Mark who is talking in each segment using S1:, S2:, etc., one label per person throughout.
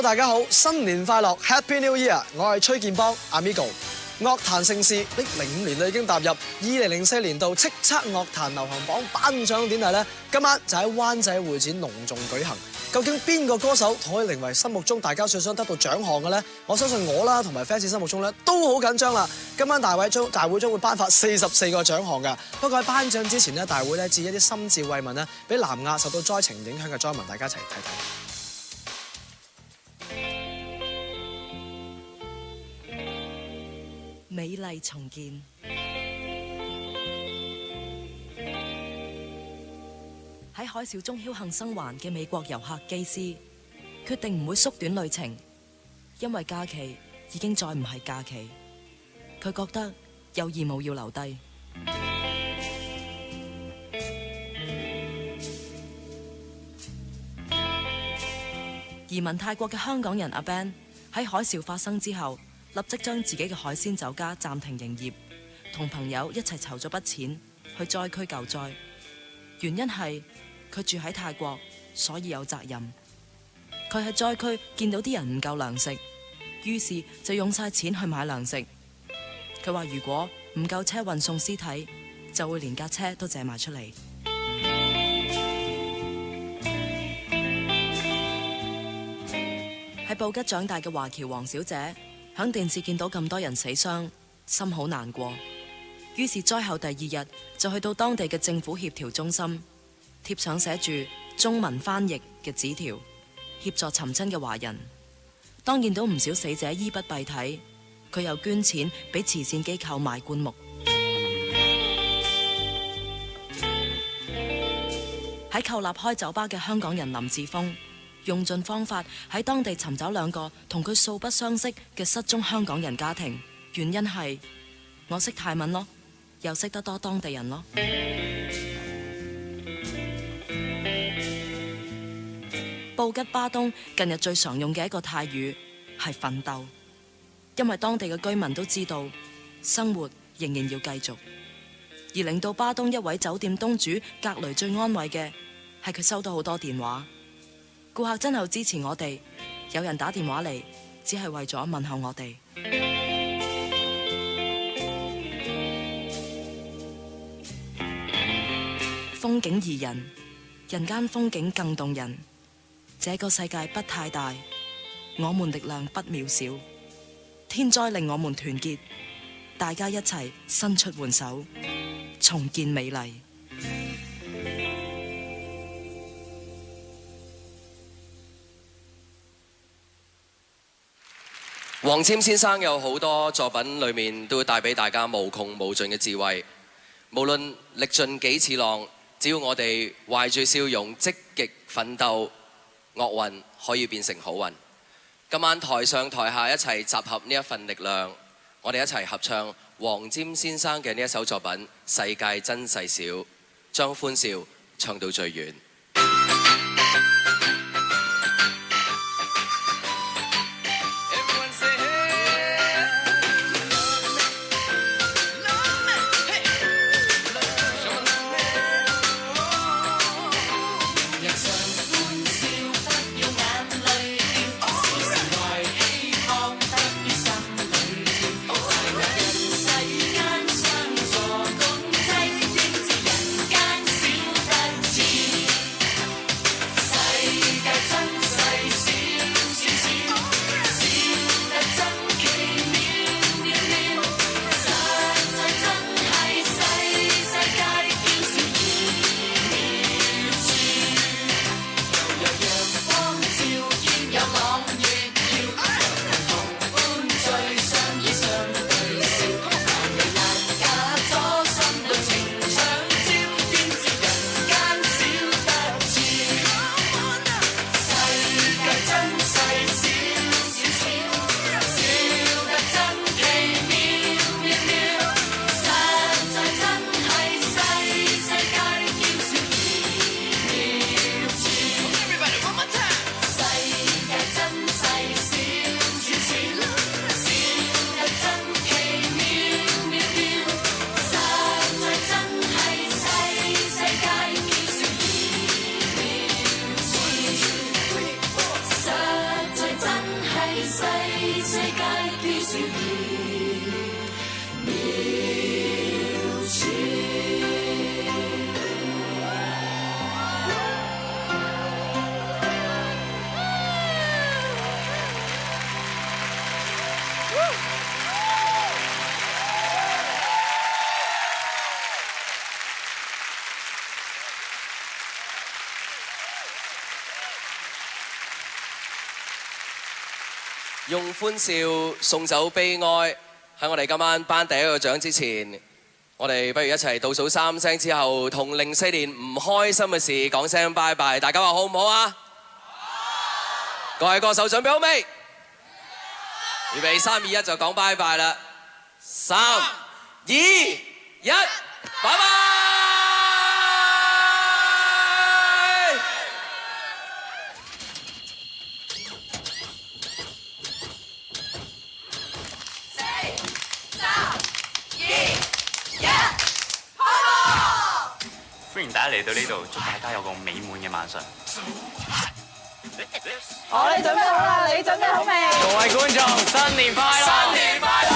S1: 大家好，新年快樂 ，Happy New Year！ 我係崔建邦 Amigo。樂壇盛事呢05年啦，已經踏入2004年度叱咤樂壇流行榜頒獎典禮咧，今晚就喺灣仔會展隆重舉行。究竟邊個歌手可以成為心目中大家最想得到獎項嘅呢？我相信我啦同埋 fans 心目中咧都好緊張啦。今晚大會將會頒發44個獎項㗎。不過喺頒獎之前咧，大會咧致一啲心照慰問咧，俾南亞受到災情影響嘅災民，大家一齊睇睇。
S2: 美麗重建，喺海嘯中僥倖生還嘅美國遊客基斯決定唔會縮短旅程，因為假期已經再唔係假期，佢覺得有義務要留低。移民泰國嘅香港人阿 Ben 喺海嘯發生之後，立即將自己嘅海鮮酒家暫停營業，同朋友一齊籌咗筆錢去災區救災。原因係佢住喺泰國，所以有責任。佢喺災區見到啲人唔夠糧食，於是就用晒錢去買糧食。佢話如果唔夠車運送屍體，就會連架車都借埋出嚟。喺布吉長大嘅華僑黃小姐，響電視見到咁多人死傷，心好難過，於是災後第2日就去到當地嘅政府協調中心，貼上寫住中文翻譯嘅紙條，協助尋親嘅華人。當見到唔少死者衣不蔽體，佢又捐錢俾慈善機構買棺木。喺寇立開酒吧嘅香港人林志峰，用盡方法喺當地尋找2個同佢素不相識嘅失蹤香港人家庭，原因係我識泰文咯，又識得多當地人咯。布吉巴東近日最常用嘅一個泰語係奮鬥，因為當地嘅居民都知道生活仍然要繼續，而令到巴東一位酒店東主格雷最安慰嘅係佢收到好多電話。顧客真係好支持我哋，有人打電話嚟，只係為咗問候我哋。風景宜人，人間風景更動人。這個世界不太大，我們力量不渺小。天災令我們團結，大家一齊伸出援手，重建美麗。
S3: 黃霑先生有好多作品裏面都會帶俾大家無窮無盡嘅智慧，無論歷盡幾次浪，只要我哋懷住笑容積極奮鬥，惡運可以變成好運。今晚台上台下一齊集合呢一份力量，我哋一齊合唱黃霑先生嘅呢一首作品《世界真細小》，將歡笑唱到最遠。用歡笑送走悲哀。喺我哋今晚頒第一個獎之前，我哋不如一齊倒數3聲之後，同04年唔開心嘅事講聲拜拜。大家話好唔好啊？好！各位歌手準備好未？預備3、2、1就講拜拜啦！3、2、1，拜拜！
S4: 歡迎大家嚟到呢度，祝大家有個美滿嘅晚上。
S5: 我哋準備好啦，你準備好未？
S4: 各位觀眾，新年快樂！新年快樂！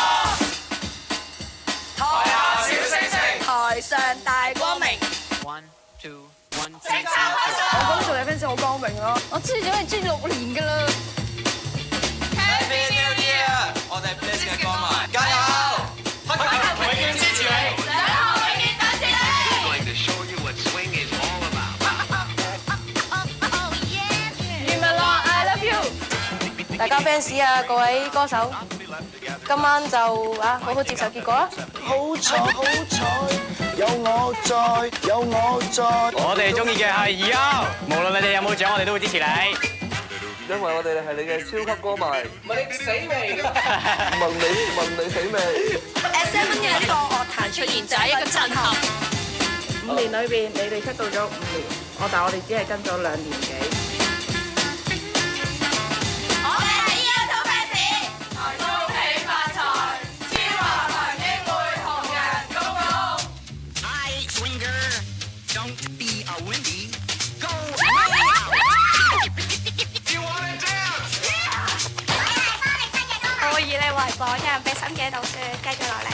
S4: 台下小星星，
S5: 台上大光明。
S4: One two one two
S5: 正常開心。我覺得做你 fans 好光榮咯，我知咗你追6年㗎啦。
S3: Happy New Year！我哋 Bliss 嘅歌迷，加油！黑球永遠支持你。
S5: 大家 fans 啊，各位歌手，今晚就好好接受結果啦！
S6: 好彩，有我在，有我在。
S4: 我哋中意嘅係2O，無論你哋有冇獎，我哋都會支持你。
S6: 因為我哋係你嘅超級歌迷。
S3: 問你死未？
S6: 問你死未
S5: ？SM 嘅呢個樂壇出現就係一個震撼。
S7: 5年裏邊，你哋出道咗5年，但我哋只係跟咗2年幾。
S8: 榜樣俾心機讀書，繼續落嚟。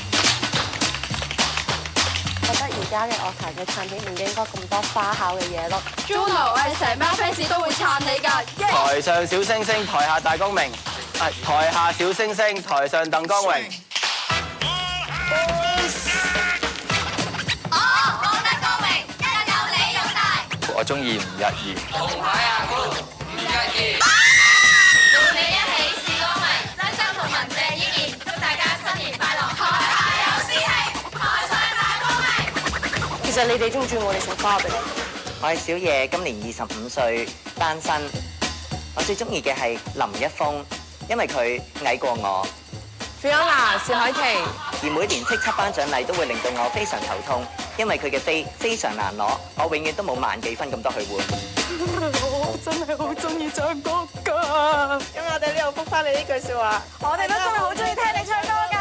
S9: 覺得而家嘅樂壇嘅唱片唔應該咁多花巧嘅嘢咯。
S5: Juno，我哋成班 fans 都會撐你㗎。
S6: 台上小星星，台下大光明。台下小星星，台上鄧光榮。
S8: 我得光榮，一有你勇大。
S6: 我中意吳日言。
S3: 紅牌阿姑，吳日言。
S8: 你一起是光明，真心同文謝依然，祝大家新年快樂，台下有師兄，台上大光明。
S9: 其實你哋中唔中意我哋送花俾你？
S10: 我係小野，今年25歲，單身。我最中意嘅係林一峰，因為佢矮過我。
S9: Fiona 薛凱琪，
S10: 而每年叱咤頒獎禮都會令到我非常頭痛，因為佢嘅飛非常難攞，我永遠都冇萬幾分咁多去換。
S9: 我真係好中意唱歌㗎。
S7: 咁我哋呢度覆返你呢句説話，
S5: 我哋都真係好中意聽你唱歌㗎。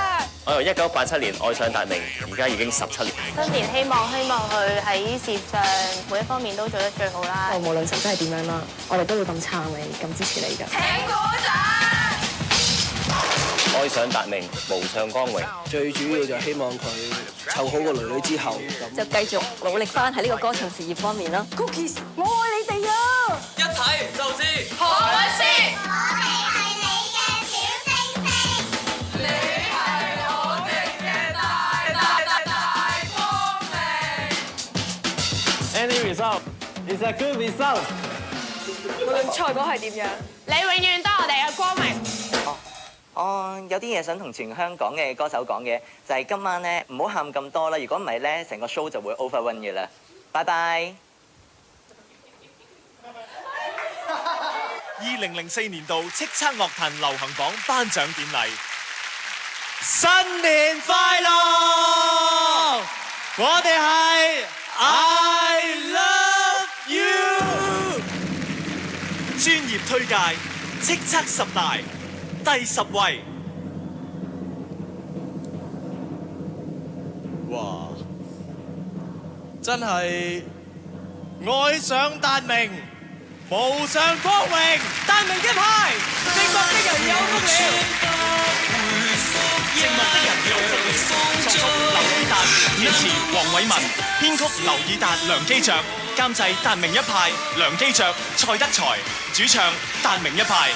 S11: 我由1987年愛上達明，而家已經17年。
S9: 新年希望佢喺事業上每一方面都做得最好啦。無論成績係點樣啦，我哋都會咁撐你，咁支持你㗎。
S8: 請鼓掌！
S11: 愛上達明，無上光榮。
S6: 最主要就希望佢湊好個女之後，
S9: 就繼續努力翻喺呢個歌唱事業方面啦。Cookies， 我愛你哋啊！
S3: 一睇就知。
S8: 何韻詩，我哋係你嘅小星星，你係我哋嘅大光明。
S11: Any result is a good result。
S5: 無論賽果係點樣，
S8: 你永遠都係我哋嘅光明。
S10: 有啲嘢想同全香港嘅歌手講嘅，就係今晚咧唔好喊咁多啦，如果唔係咧，成個 show 就會 overrun 嘅啦。拜拜。
S12: 2004年度叱咤樂壇流行榜頒獎典禮，新年快樂！我哋係 I Love You， 專業推介叱咤10大。第10位，哇！真係愛上達明，無上光榮，達明一派，正確的人有福了。寂寞的人有作曲劉以達，填詞黃偉文，編曲劉以達、梁基爵，監製達明一派、梁基爵、蔡德才，主唱達明一派。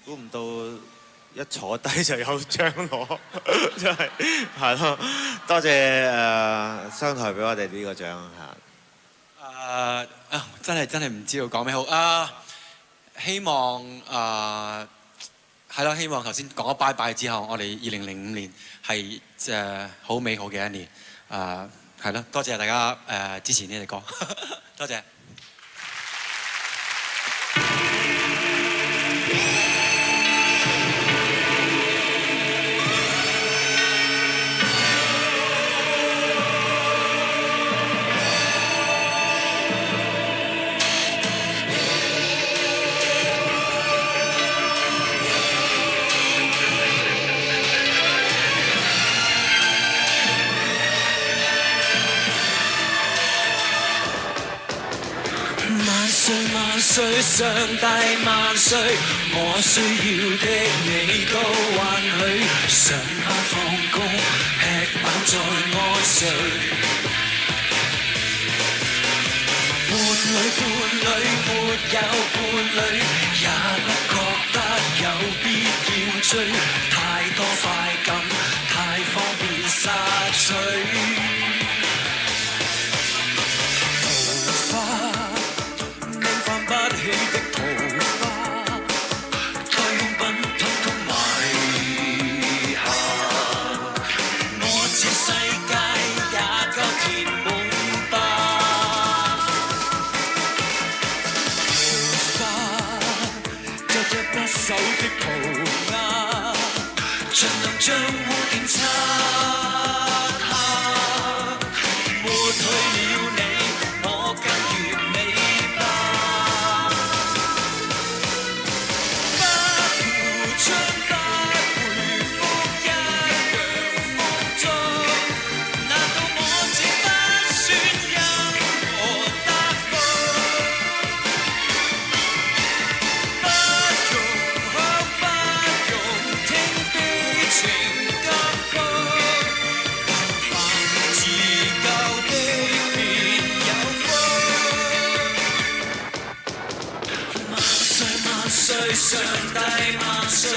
S13: 估唔到一坐低就有獎攞，真係係咯！多謝商台俾我哋呢個獎嚇。
S14: 真係唔知道講咩好啊！希望係咯，希望頭先講咗拜拜之後，我哋2005年係好美好嘅一年。係咯，多謝大家支持呢隻歌，多謝。
S15: 萬歲，上大萬歲，我需要的你都允許，上班放工，吃飽再安睡。伴侶，沒有伴侶，也不覺得有必要追，太多快感，太方便索取。不起的桃花，再用品通通買下，我這世界也夠填滿吧。桃花，着着不朽的塗鴉，盡量將污點擦下，抹去了你，我更完美。上大萬歲，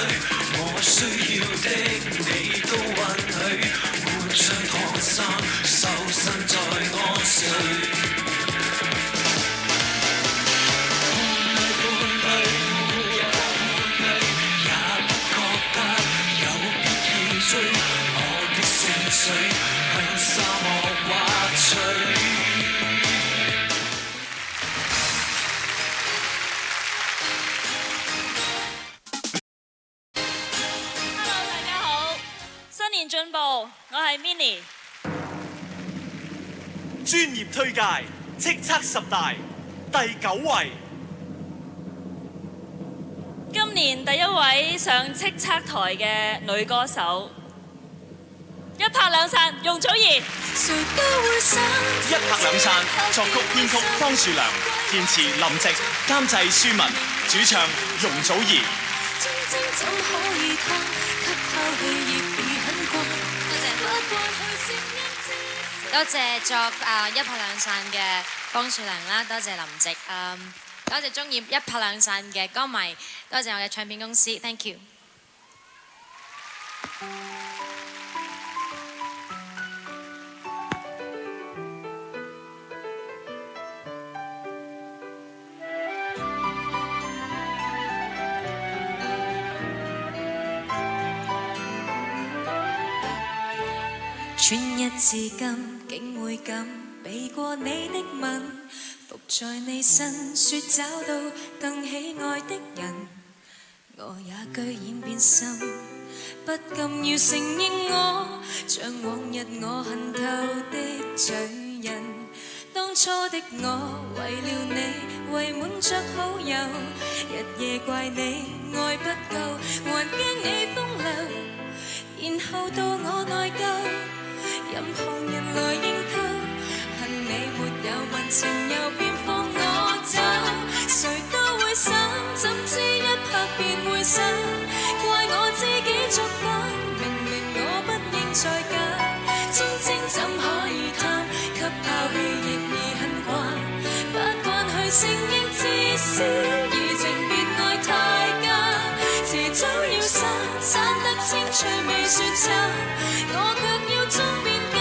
S15: 我需要的你都允許，換上燙衫，瘦身再安睡。也不覺得有必要追，我的聖水向沙漠劃取。
S16: 進步，我係 Minnie。
S12: 專業推介，叱咤10大第9位。
S16: 今年第一位上叱咤台嘅女歌手，一拍兩散，容祖兒。
S12: 一拍兩散，作曲編曲方樹良，填詞林夕，監製舒文，主唱容祖兒。
S17: 多謝作一拍兩散嘅方樹良啦，多謝林夕，多謝中意一拍兩散嘅歌迷，多謝我嘅唱片公司 ，thank you。
S18: 轉一至今，竟會敢避過你的吻，伏在你身，說找到更喜愛的人，我也居然變心，不禁要承認我，像往日我恨透的嘴印，當初的我為了你，為滿着好友，日夜怪你愛不夠，還驚你風流，然後到我內疚。任旁人來認購，恨你沒有問情又便放我走，誰都會想，怎知一拍便會散，怪我自己作反，明明我不應再揀，忠貞怎可以貪，給拋棄亦已很慣，不慣去承認自私，移情別愛太艱，遲早要散，散得清脆未算慘，我卻要爭辯間，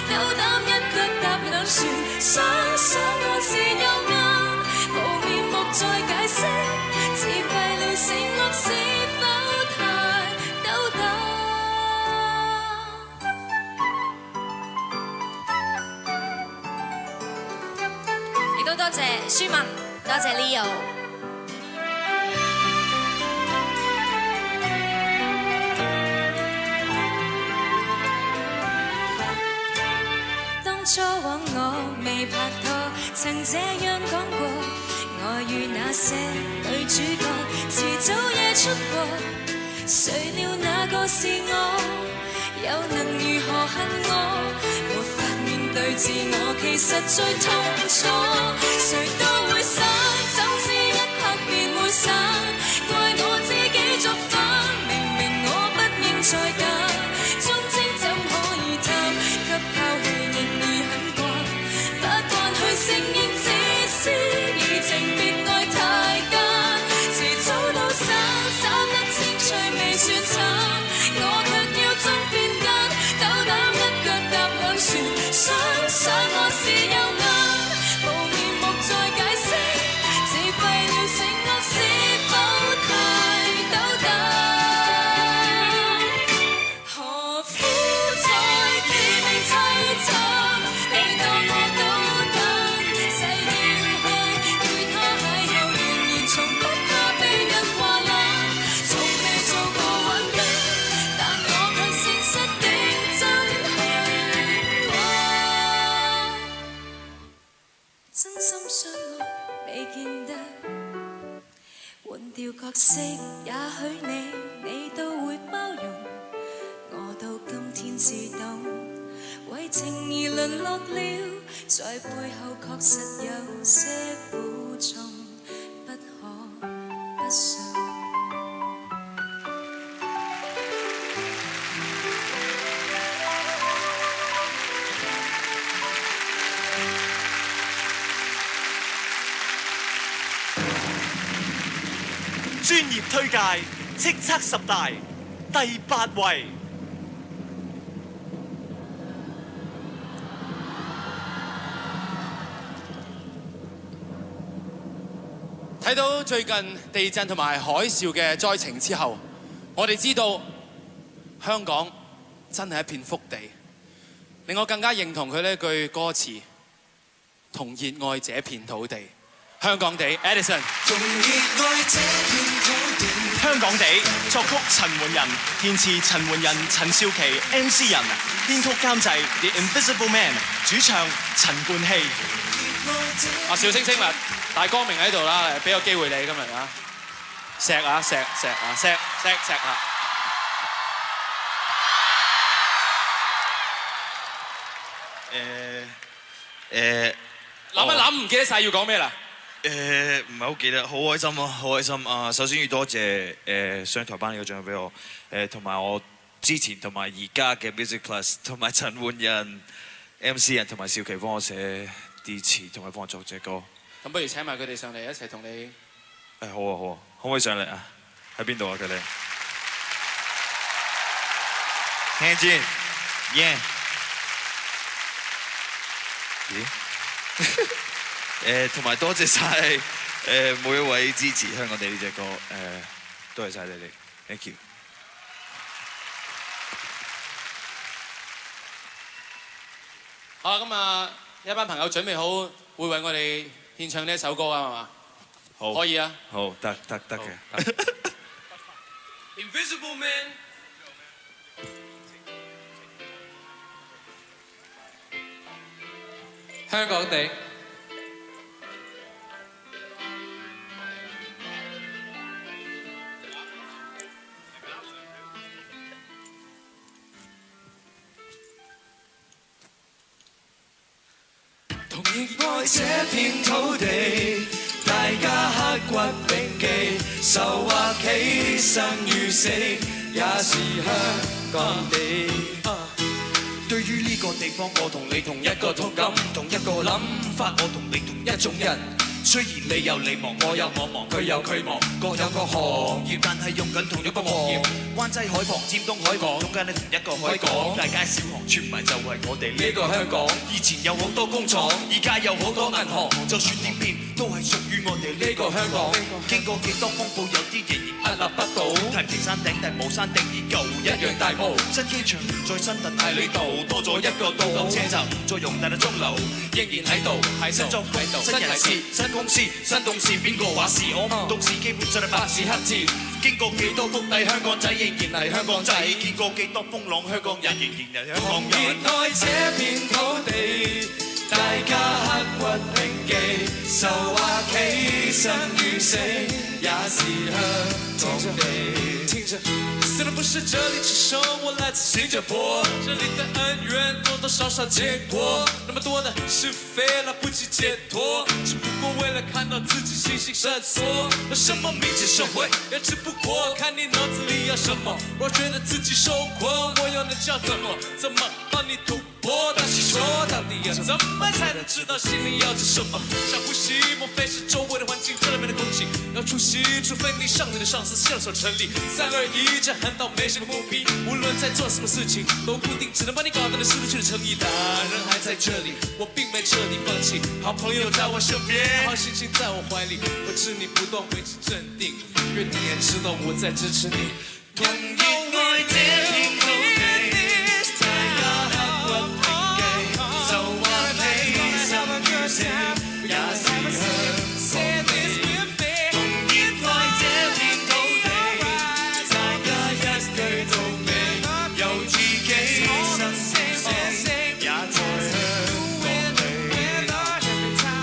S18: 斗膽一腳踏兩船，想想我是有眼，無面目再解釋，自廢了承諾是否太斗膽？亦都多謝舒文，多謝 Leo。初往我未拍拖，曾這樣講過，我與那些女主角遲早夜出國，誰料那個是我，又能如何恨我？沒法面對自我，其實最痛楚，誰都會散，怎知一拍便會散，怪我自己作反，明明我不應再揀，忠貞怎可以貪，給拋棄承認自私，移情別愛太艱，遲早都散，散得清脆未算慘，我卻要爭辯間，斗膽一腳踏兩船，想想我是有眼，無面目再解釋，自廢了承諾是否太斗膽？何苦再自命凄慘？你當我角色，也許你都會包容，我到今天至懂，為情而淪落了，在背後確實有些苦衷，不可不信。
S12: 專業推介，叱咤十大第8位。
S14: 睇到最近地震同埋海嘯嘅災情之後，我哋知道香港真係一片福地，令我更加認同佢呢句歌詞：同熱愛這片土地。香港地 Edison。
S12: 香港地作曲陳奐仁，填詞陳奐仁、陳少琪、MC 仁，編曲監製 The Invisible Man， 主唱陳冠希。
S14: 阿小星星啦，大光明喺度啦，俾個機會你今日啊，錫啊錫錫啊錫錫錫啊！諗一諗唔記得晒要講咩啦？
S19: 唔係好記得，好開心啊！好開心啊！首先要多謝上台頒呢個獎俾我，同埋我之前同埋而家嘅 Music Plus， 同埋陳奐仁、MC 仁同埋少琪幫我寫啲詞，同埋幫我作隻歌。
S14: 咁不如請埋佢哋上嚟一齊同你。
S19: 好啊好啊，可唔可以上嚟啊？喺邊度啊佢哋 ？Hands in， yeah。咦？同埋多謝晒每一位支持香港地呢隻歌，多謝晒你哋 ，thank you。
S14: 好啦，咁啊，一班朋友準備好，會為我哋獻唱呢一首歌啊，係嘛？
S19: 好，
S14: 可以啊。
S19: 好，得嘅。
S14: Invisible Man。
S20: 香港地。
S15: 同熱愛這片土地，大家刻骨銘記，愁或喜，生與死，也是香港地。對於呢個地方，我同你同一個通感，同一個諗法，我同你同一種人。雖然你有你忙，我有我忙，佢有佢忙，各有各行業，但係用緊同一個行業。灣仔海旁、尖東海港，中間呢同一個海港，大街小巷串埋就係我哋呢個香港。以前有好多工廠，而家有好多銀行，就算點變都係屬於我哋呢個香港。經過幾多風暴，有啲仍然屹立不倒。太平山頂但冇山頂，依舊一樣大霧。新機場唔再新，但係呢度多咗一個渡口車站，唔再用大嘅鐘樓，仍然喺度。新裝喺度，新人事，新公司，新董事，邊個話事？我唔董事，基本上係白紙黑字。經過幾多谷底，香港仔仍然係香港仔。見過幾多風浪，香港人仍然係香港人。熱愛這片土地，大家刻骨銘記，愁或喜，生與死，也是香港地。雖然不是這裡出生，我來自新加坡，這裡的恩怨多多少少見過，那麼多的是非來不及解脫，只不過為了看到自己形形色色。有什麼民主社會也只不過看你腦子裡有什麼。若覺得自己受困，我又能叫怎麼幫你突破？當時說到底要怎麼才能知道心裡要着什麼？想呼吸，莫非是周圍的環境，這裡面的空氣要出息？除非你上面的上司信守成立。3、2、1，這喊到沒什麼不必，無論在做什麼事情都固定，只能幫你搞到你失去的誠意。大人還在這裡，我並沒徹底放棄，好朋友在我身邊，好心情在我懷裡，我知你不斷維持鎮定，願你也知道我在支持你。同熱愛這片土地，大家刻骨銘記，愁或喜，生與死，也是香港地。同熱愛這片土地，大家一句到尾，由自己生與死，也在香港地。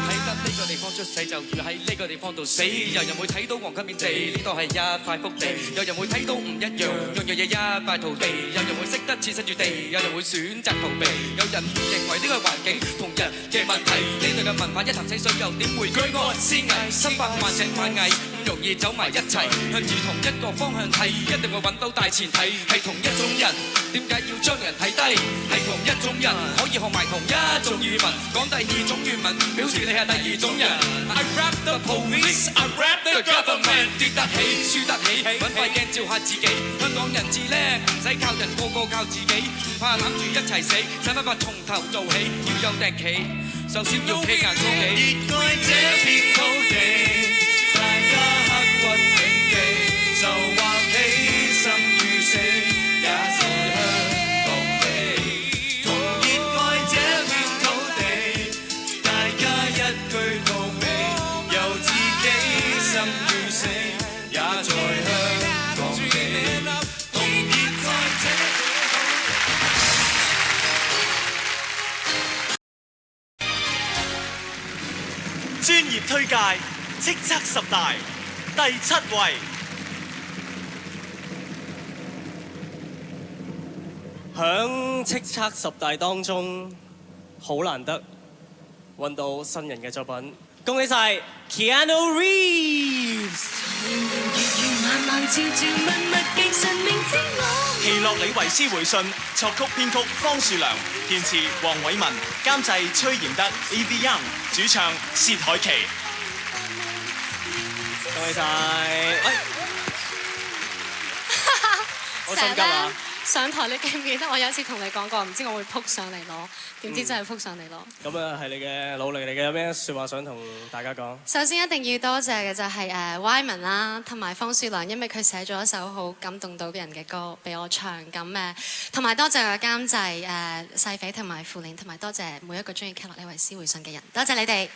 S15: 喺得呢個地方出世，就要喺呢個地方度死。有人會睇到黃金遍地，呢度係一塊福地；有人會睇到唔一樣，樣樣嘢一敗塗地；有人會識得置身住地，有人會選擇逃避；有人認為呢個環境同人嘅問題，呢度嘅文化一潭死水，又點會居安思危？身百萬隻螞蟻唔容易走埋一齊，向住同一個方向睇，一定會揾到大前提。係同一種人，點解要將人睇低？係同一種人，可以學埋同一種語文，講第二種語文，表示你係第二種人。I rap the police, I rap the government， 跌得起，輸得起，揾塊鏡照下自己。香港人至叻，唔使靠人，個個靠自己，唔怕攬住一齊死，使乜怕從頭做起，要有定企，首先要企硬做起。熱愛這片土地，大家刻骨銘記，愁或喜，生與死，也是香港地。同熱愛這片土地，大家一句到尾，由自己生與死，也在香港地。同熱愛這片土地。專業推介，叱咤十大第7位。
S20: 響叱咤十大當中，好難得揾到新人嘅作品，恭喜晒 Keanu Reeves。
S12: 奇洛李維斯回信，作曲編曲方樹良，填詞黃偉文，監製崔賢德 ，A.V. Young， 主唱薛凱琪。
S20: 恭喜晒！我心急啊！
S9: 上台你記唔記得我有一次同你講過，唔知我會撲上嚟攞，點知真係撲上嚟攞。
S20: 咁啊係你嘅努力嚟嘅，有咩説話想同大家講？
S9: 首先一定要多謝嘅就係Wyman 啦，同埋方樹良，因為佢寫咗一首好感動到人嘅歌俾我唱。咁同埋多謝我嘅監製細肥同埋傅玲，同埋多謝每一個中意奇洛李維斯回信嘅人，多謝你哋。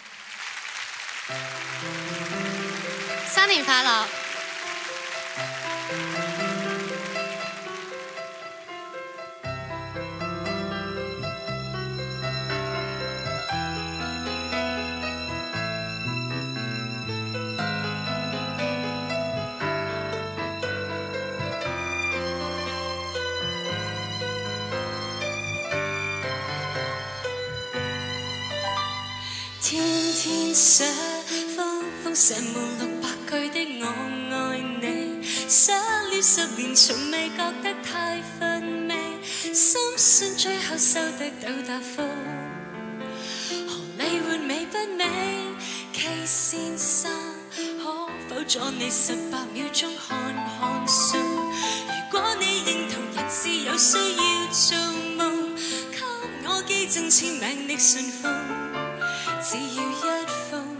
S9: 新年快樂！
S18: 天天寫封封寫滿600句的我愛你，寫了10年從未覺得太乏味，深信最後收得到答覆。何理會美不美 ，K 先生可否阻你18秒鐘看看信？如果你認同人是有需要做夢，給我寄贈簽名的信封。只要一封，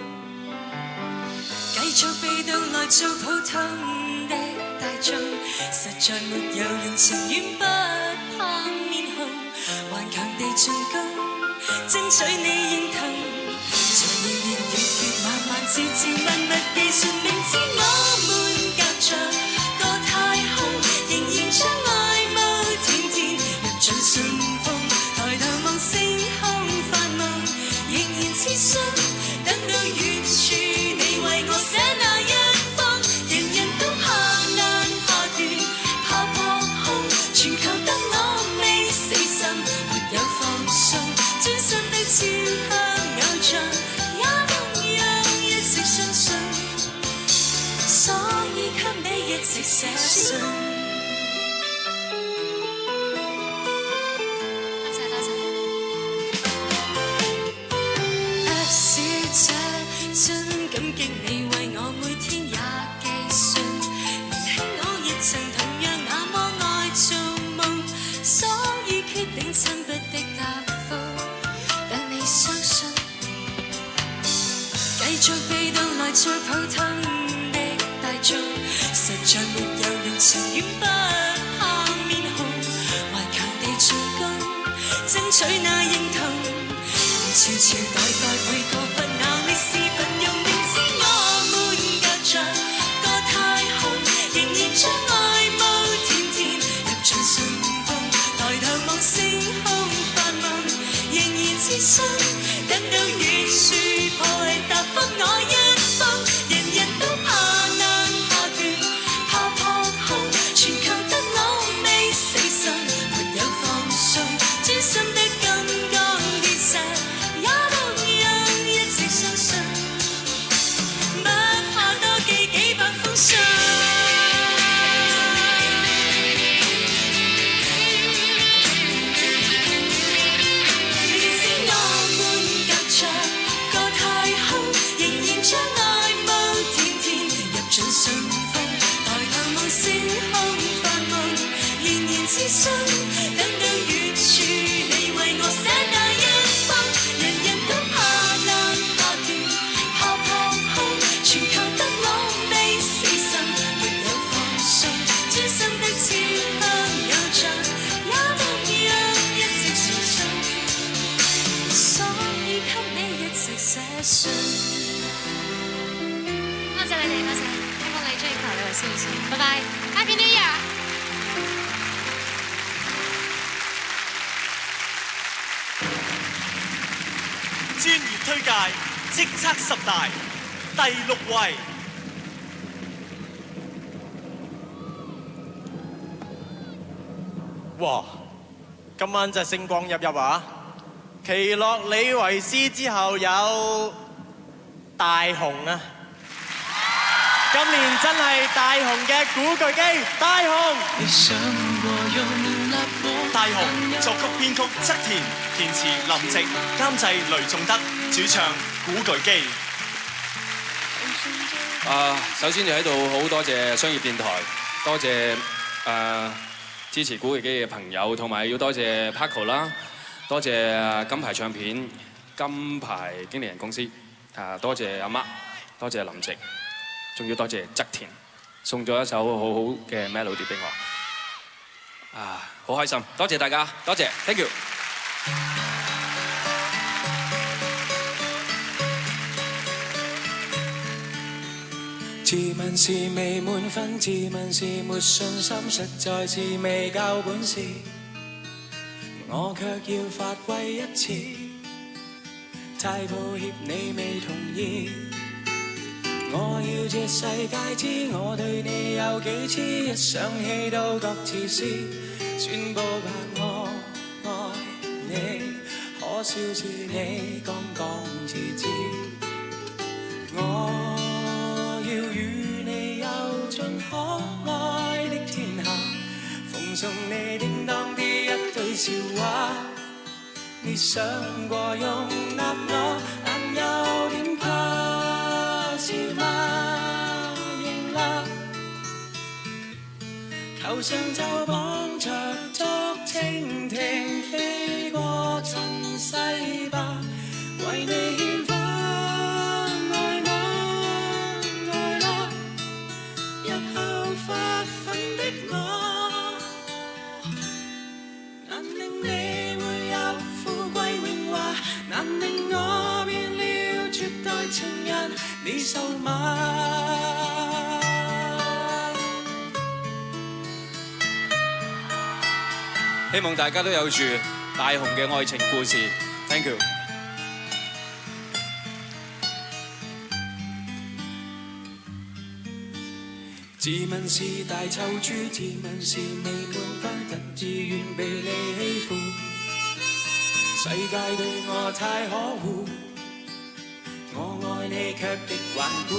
S18: 繼續被動來做普通的大眾，實在沒有用情願不怕面紅，頑強地進攻，爭取你認同，在年年月月慢慢朝朝密密地說明知我們隔着個太空，仍然將愛慕甜甜入進信封，抬頭望星空發夢。仍然痴信，等到遠處你為我寫那一封，人人都怕難怕斷怕破空，全球得我未死心，沒有放鬆，專心地朝向偶像，也同樣一直相信，所以給你一直寫信。真感激你為我每天也寄信，年輕我亦曾同樣那麼愛做夢，所以決定親筆的答覆，但你相信，繼續被動來做普通的大眾，實在沒有用情願不怕面紅，頑強地進攻，爭取那認同，朝朝代代每個不咬你是份用，明知我們隔着個太空，仍然將愛慕甜甜入進信封，抬頭望星空發夢，仍然痴心，等到遠處破例答覆我一封，人人都怕難怕斷怕破空，全球得我未死心，沒有放鬆，專心的金剛鐵石。也同樣一直相信，不怕多寄幾百封信。明知我們隔着個太空，仍然將愛慕甜甜入進信封，抬頭望星空發夢，仍然痴心，等到遠處你為我寫那一封。人人都怕難怕斷怕破空，全球得我未死心，沒有放鬆，專心的朝向偶像，也同樣一直相信，所以給你一直寫信。多謝你哋，多謝，希望你追求你為消息。拜拜 ，Happy New Year！
S12: 專業推介，叱咤10大第6位。
S20: 哇！今晚真係星光熠熠啊！奇洛李維斯之後有大雄啊！今年真係大雄嘅古巨基，大雄。
S12: 大雄作曲編曲側田，填詞林夕，監製雷頌德，主唱古巨基。
S21: 首先就喺度好多謝商業電台，多謝支持古巨基嘅朋友，同埋要多謝 Paco 啦，多謝金牌唱片、金牌經理人公司，多謝阿媽，多謝林夕，仲要多謝側田，送咗一首好好嘅 melody 俾我。好開心，多謝大家，多謝 ，thank you。
S15: 自問是未滿分，自問是沒信心，實在是未夠本事，我卻要發揮一次，太抱歉你未同意。我要這世界知我對你有幾痴，一想起都覺自私，宣佈吧我愛你，可可笑是你剛剛自知，我要與你遊盡可愛的天下，奉送你叮當的一堆笑話。你想過容納我，但有點怕是嗎？認啦，頭上就綁着竹蜻蜓，飛過塵世吧，為你獻花，愛我，愛啦，日後發奮的我，難令你會有富貴榮華，難令我變了絕代情人，你受嗎？
S21: 希望大家都有住大雄嘅愛情故事。Thank you。
S15: 自問是大臭豬，自問是未夠分，突自願被你欺負。世界對我太可惡，我愛你卻極頑固。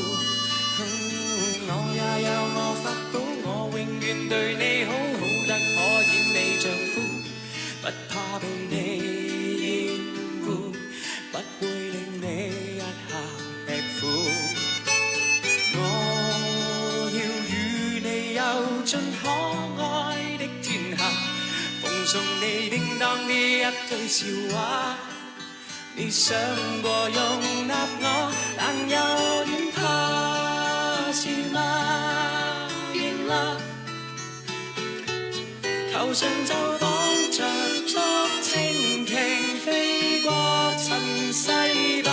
S15: 我也有我法寶，我永遠對你好，好得可演你丈夫，不怕被你厭惡，不會令你一下吃苦。我要與你遊盡可愛的天下，奉送你叮當的一堆笑話。你想過容納我，但有點怕是嗎？認啦，頭上就綁着竹蜻蜓，飛過塵世吧，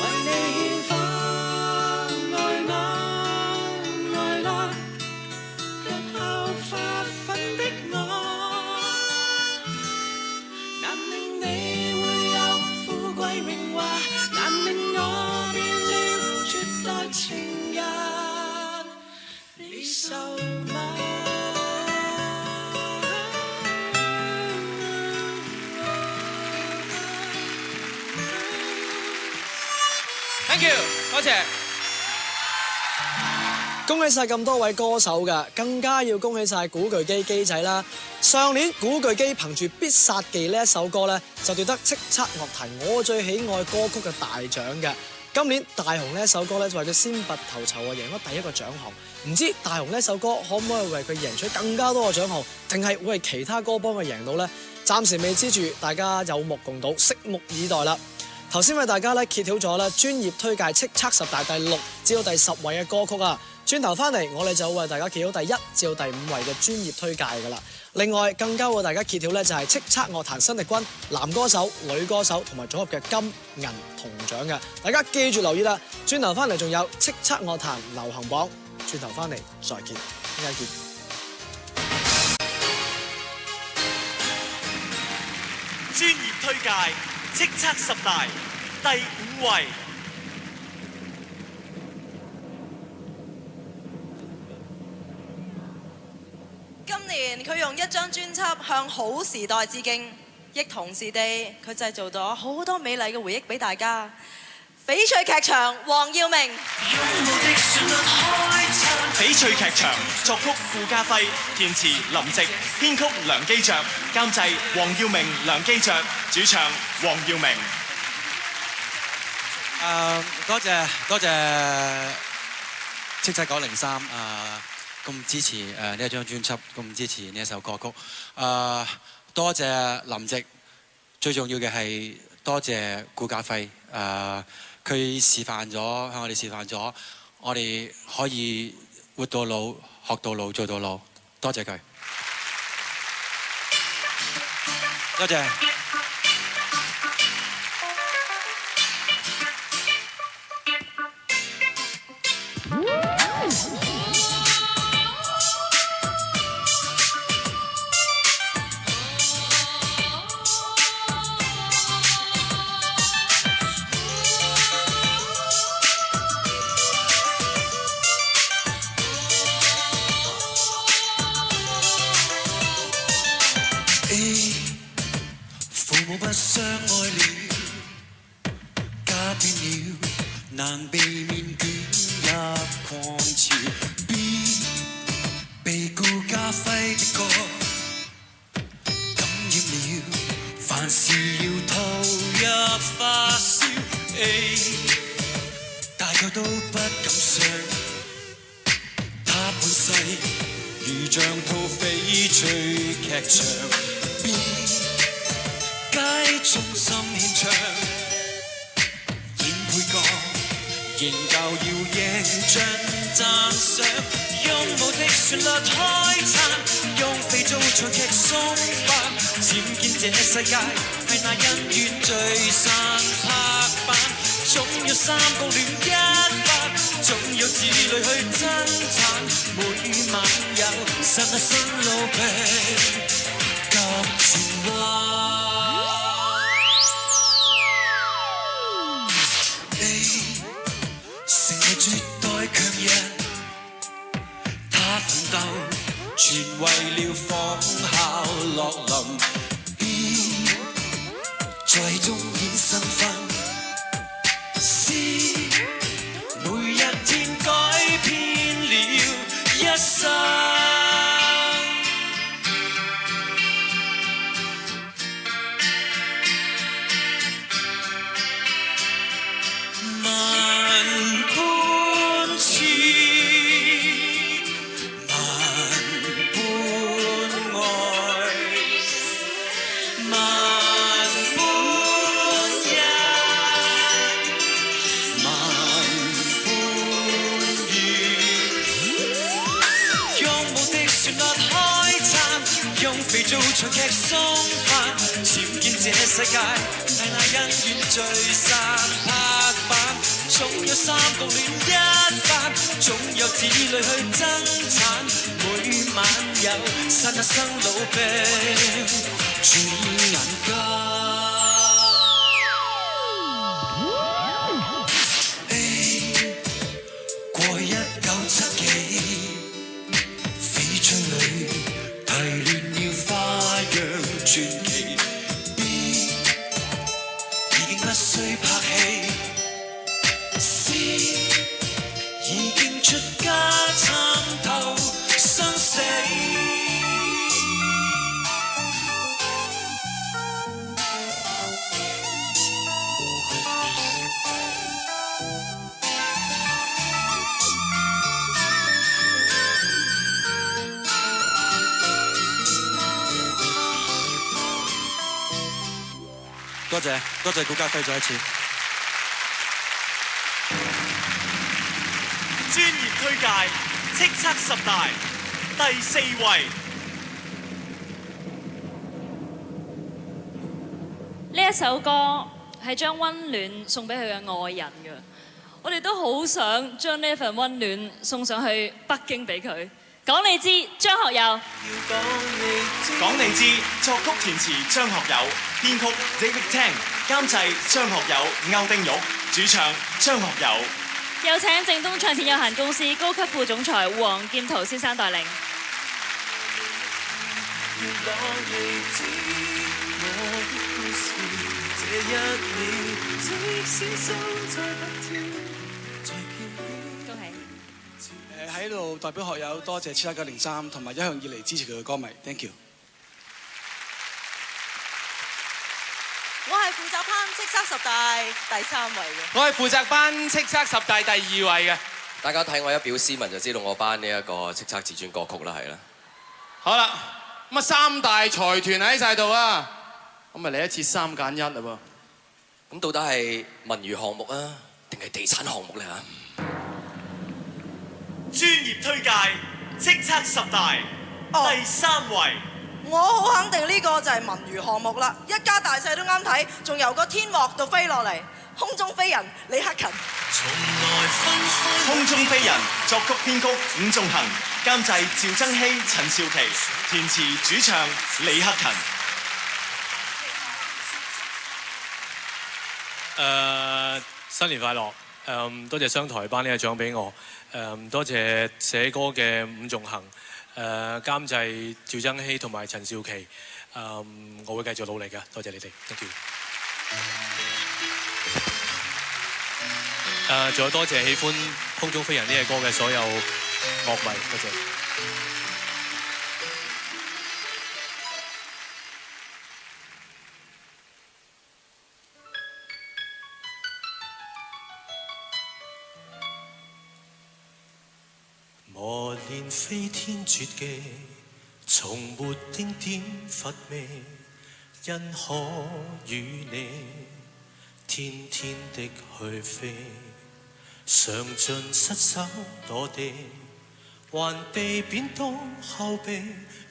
S15: 為你獻花，愛我，愛啦，日後發奮的我，難令你會有富貴榮華，難令我變了絕代情人，你受嗎
S12: ？Thank you， 多謝。恭喜晒咁多位歌手㗎，更加要恭喜晒古巨基基仔啦！上年古巨基憑住《必殺技》呢一首歌咧，就奪得叱咤樂壇我最喜愛歌曲嘅大獎嘅。今年大雄呢一首歌咧，就為佢先拔頭籌啊，贏咗第一個獎項。唔知大雄呢首歌可唔可以為佢贏取更加多嘅獎項，定係會為其他歌幫佢贏到呢？暫時未知住，大家有目共睹，拭目以待啦！頭先為大家咧揭曉咗咧專業推介叱咤10大第6至到第10位嘅歌曲啊！轉頭翻嚟，我哋就會為大家揭曉第1至到第5位嘅專業推介噶啦。另外，更加為大家揭曉咧就係叱咤樂壇新力軍男歌手、女歌手同埋組合嘅金銀銅獎嘅，大家記住留意啦！轉頭翻嚟仲有叱咤樂壇流行榜，轉頭翻嚟再見，聽日見。專業推介叱咤10大第5位。
S2: 今年佢用一張專輯向好時代致敬，亦同時地佢製造咗好多美麗嘅回憶俾大家。翡翠劇場黃耀明，
S12: 翡翠劇場作曲顧嘉輝，填詞林夕，編曲梁基爵，監製黃耀明、梁基爵，主唱黃耀明。
S14: 多謝叱咤903咁支持呢一張專輯，咁支持呢一首歌曲。多謝林夕，最重要嘅係多謝顧嘉輝。佢示範咗，向我哋示範咗，我哋可以活到老、學到老、做到老。多謝佢，多謝。
S15: 無不相愛了，加添了難避免捲入狂潮。B 被告家輝的歌感染了，凡事要投入發燒。A 大概都不敢想，他本世如像套翡翠劇場。B 街中心獻唱，演配角，仍舊要認真讚賞。用無敵旋律開餐，用肥皂長劇送飯，漸見這世界係那恩怨聚散拍板。總有三個戀一發，總有子女去爭產，每晚有新路病急轉彎。你成為絕代強人，他奮鬥全為了仿效樂林。B 在中演身份。C 每一天改變了一生，萬般痴，萬般愛，萬般人。用肥皂長劇送飯，漸見這世界係那恩怨聚散拍板。總有三個戀一發，總有子女去爭產，每晚有新生老病轉眼間。A 過1970幾，翡翠裏提煉了花樣傳奇。B 已經不需拍戲。C 已經出家參透生死。
S14: 多謝顧嘉輝再一次。
S12: 專業推介，叱咤十大第4位。
S16: 呢一首歌係將溫暖送俾佢嘅愛人嘅，我哋都好想將呢一份溫暖送上去北京俾佢。講你知，張學友。
S12: 講你知，作曲填詞張學友，編曲 David Tang， 監製張學友、歐丁玉，主唱張學友。
S16: 有請正東唱片有限公司高級副總裁黃劍濤先生帶領。
S1: 喺度代表學友多謝叱咤903同埋一向以嚟支持佢嘅歌迷 ，thank you。
S2: 我係負責頒叱咤十大第3位嘅。
S4: 我係負責頒叱咤十大第2位嘅。
S3: 大家睇我一表斯文就知道我頒呢一個叱咤自傳歌曲啦，係啦。
S4: 好啦，咁啊3大財團喺晒度啊，咁咪嚟一次3揀1啦噃。
S3: 咁到底係文娛項目啊，定係地產項目咧嚇？
S12: 專業推介，叱咤十大第3位。
S2: 我好肯定呢個就係文娛項目啦，一家大細都啱睇，仲由個天幕度飛落嚟，空中飛人李克勤。
S12: 空中飛人作曲編曲伍仲衡，監製趙增熹、陳少琪，填詞主唱李克勤。
S22: 新年快樂！多謝商台頒呢個獎俾我，多謝寫歌嘅伍仲衡，監製趙增熹同埋陳少琪，我會繼續努力嘅。多謝你哋 ，thank you。仲有多謝喜歡《空中飛人》呢隻歌嘅所有樂迷，多謝。
S15: 磨練飛天絕技，從沒丁點乏味，因可與你天天的去飛，嘗盡失手墮地，還被貶當後備，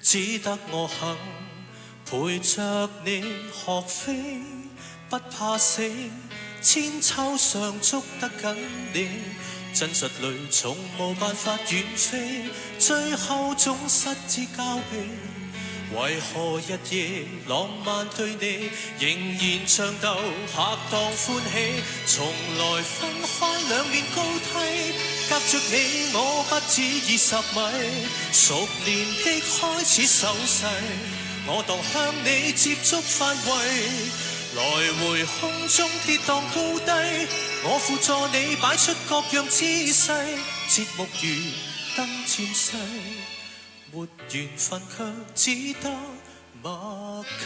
S15: 只得我肯陪着你學飛，不怕死，千秋上捉得緊你。真實裏從無辦法遠飛，最後總失之交臂。為何日夜浪漫對你，仍然唱鬥拍檔歡喜？從來分開兩面高梯，隔着你我不止20米。熟練的開始手勢，我當向你接觸範圍。來回空中跌宕高低，我輔助你擺出各樣姿勢，節目如燈漸逝，沒緣分卻只得默契。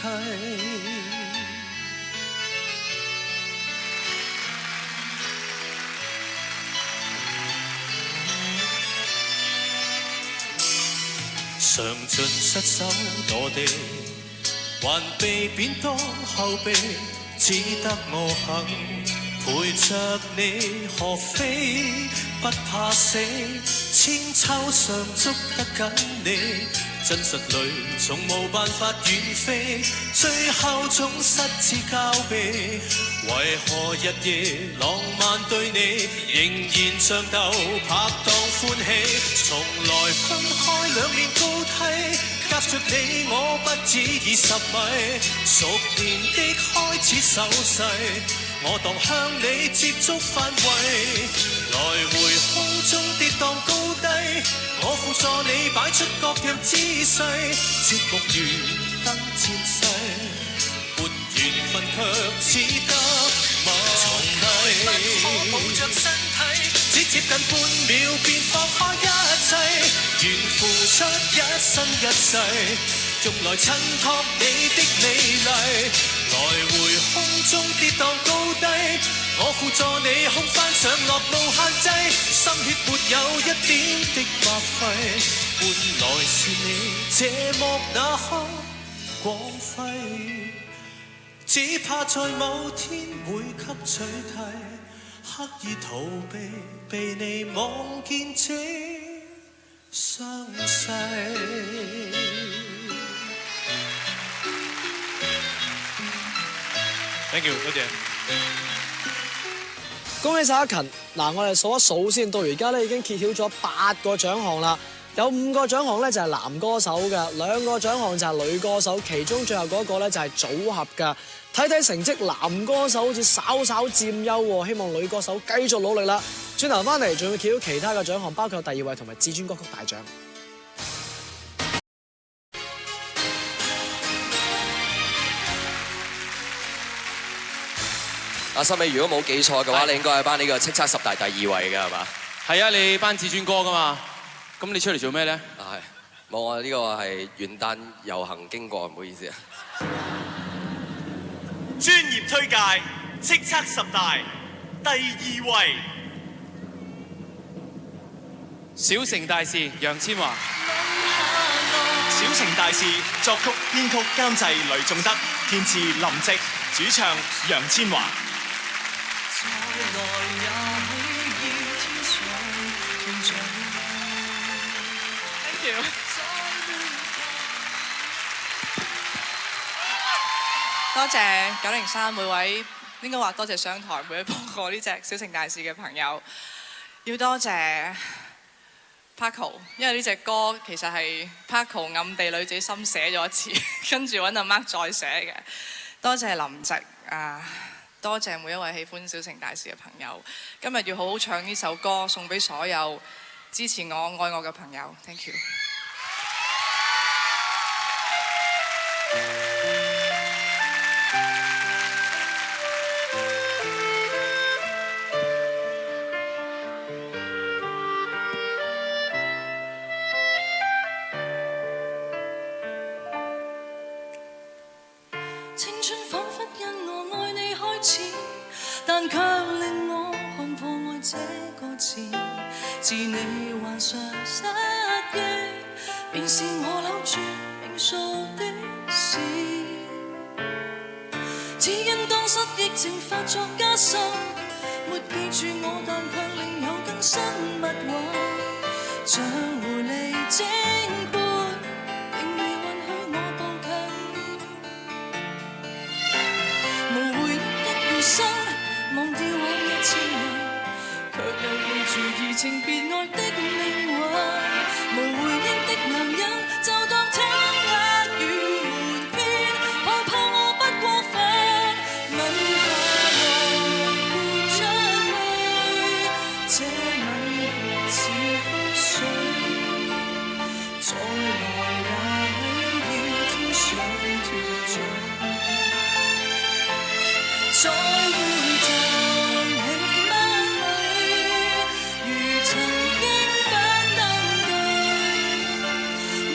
S15: 嘗盡失手墮地，還被貶當後備，只得我肯陪着你學飛，不怕死，千秋上捉得緊你。真實裏從無辦法遠飛，最後總失之交臂。為何日夜浪漫對你，仍然像鬥拍檔歡喜？從來分開兩面高梯，隔着你我不止20米。熟練的開始手勢，我當向你接觸範圍。來回空中跌宕高低，我輔助你擺出各樣姿勢，節目如燈漸逝，沒緣分卻只得默契。從來不可抱着身體，只接近半秒便放開一切，願付出一生一世，用來襯托你的美麗。來回空中跌宕高低，我輔助你空翻上落無限制，心血沒有一點的白費，換來是你這幕那刻光輝，只怕在某天會給取替，刻意逃避被你望見這傷勢。
S22: Thank you， 多謝。
S6: 恭喜晒阿勤！嗱，我哋數一數先，到而家咧已經揭曉咗8個獎項啦。有5個獎項咧就係男歌手嘅，2個獎項就係女歌手，其中最後嗰個咧就係組合嘅。睇睇成績，男歌手好似稍稍佔優喎，希望女歌手繼續努力啦。轉頭翻嚟仲要揭曉其他嘅獎項，包括第2位同埋至尊歌曲大獎。
S3: 阿森美，如果冇記錯嘅話，你應該係頒呢個叱咤10大第2位嘅係嘛？
S21: 係啊，你頒至尊歌噶嘛？咁你出嚟做咩咧？
S3: 係冇啊！呢個係元旦遊行經過，唔好意思啊。
S12: 專業推介叱咤10大第2位，小城大事楊千嬅。小城大事作曲編曲監製雷頌德，填詞林夕，主唱楊千嬅。
S7: Thank you。多謝903每位，應該話多謝上台每一播過呢隻小城大事嘅朋友，要多謝 Paco， 因為呢隻歌其實係 Paco 暗地裏自己心寫咗一次，跟住揾阿 Mark 再寫嘅。多謝林夕啊！多謝每一位喜歡小城大事嘅朋友，今日要好好唱呢首歌，送俾所有支持我、愛我嘅朋友。Thank you。
S18: 青春彷彿因我愛你開始，但卻令我看破愛這個字。自你還常失憶，便是我扭轉命數的事。只因當失憶症發作加深，沒記住我，但卻另有更新密話，像狐狸精般，並未允許我步近。無回憶的餘生，忘掉往日情人，卻又記住移情別愛的命運。無回憶的男人，就當他壓與門邊，害怕我不過分。吻下來豁出去，這吻別似覆水，再來也許要天上團聚，再會像你嗎裏，如曾經不登對，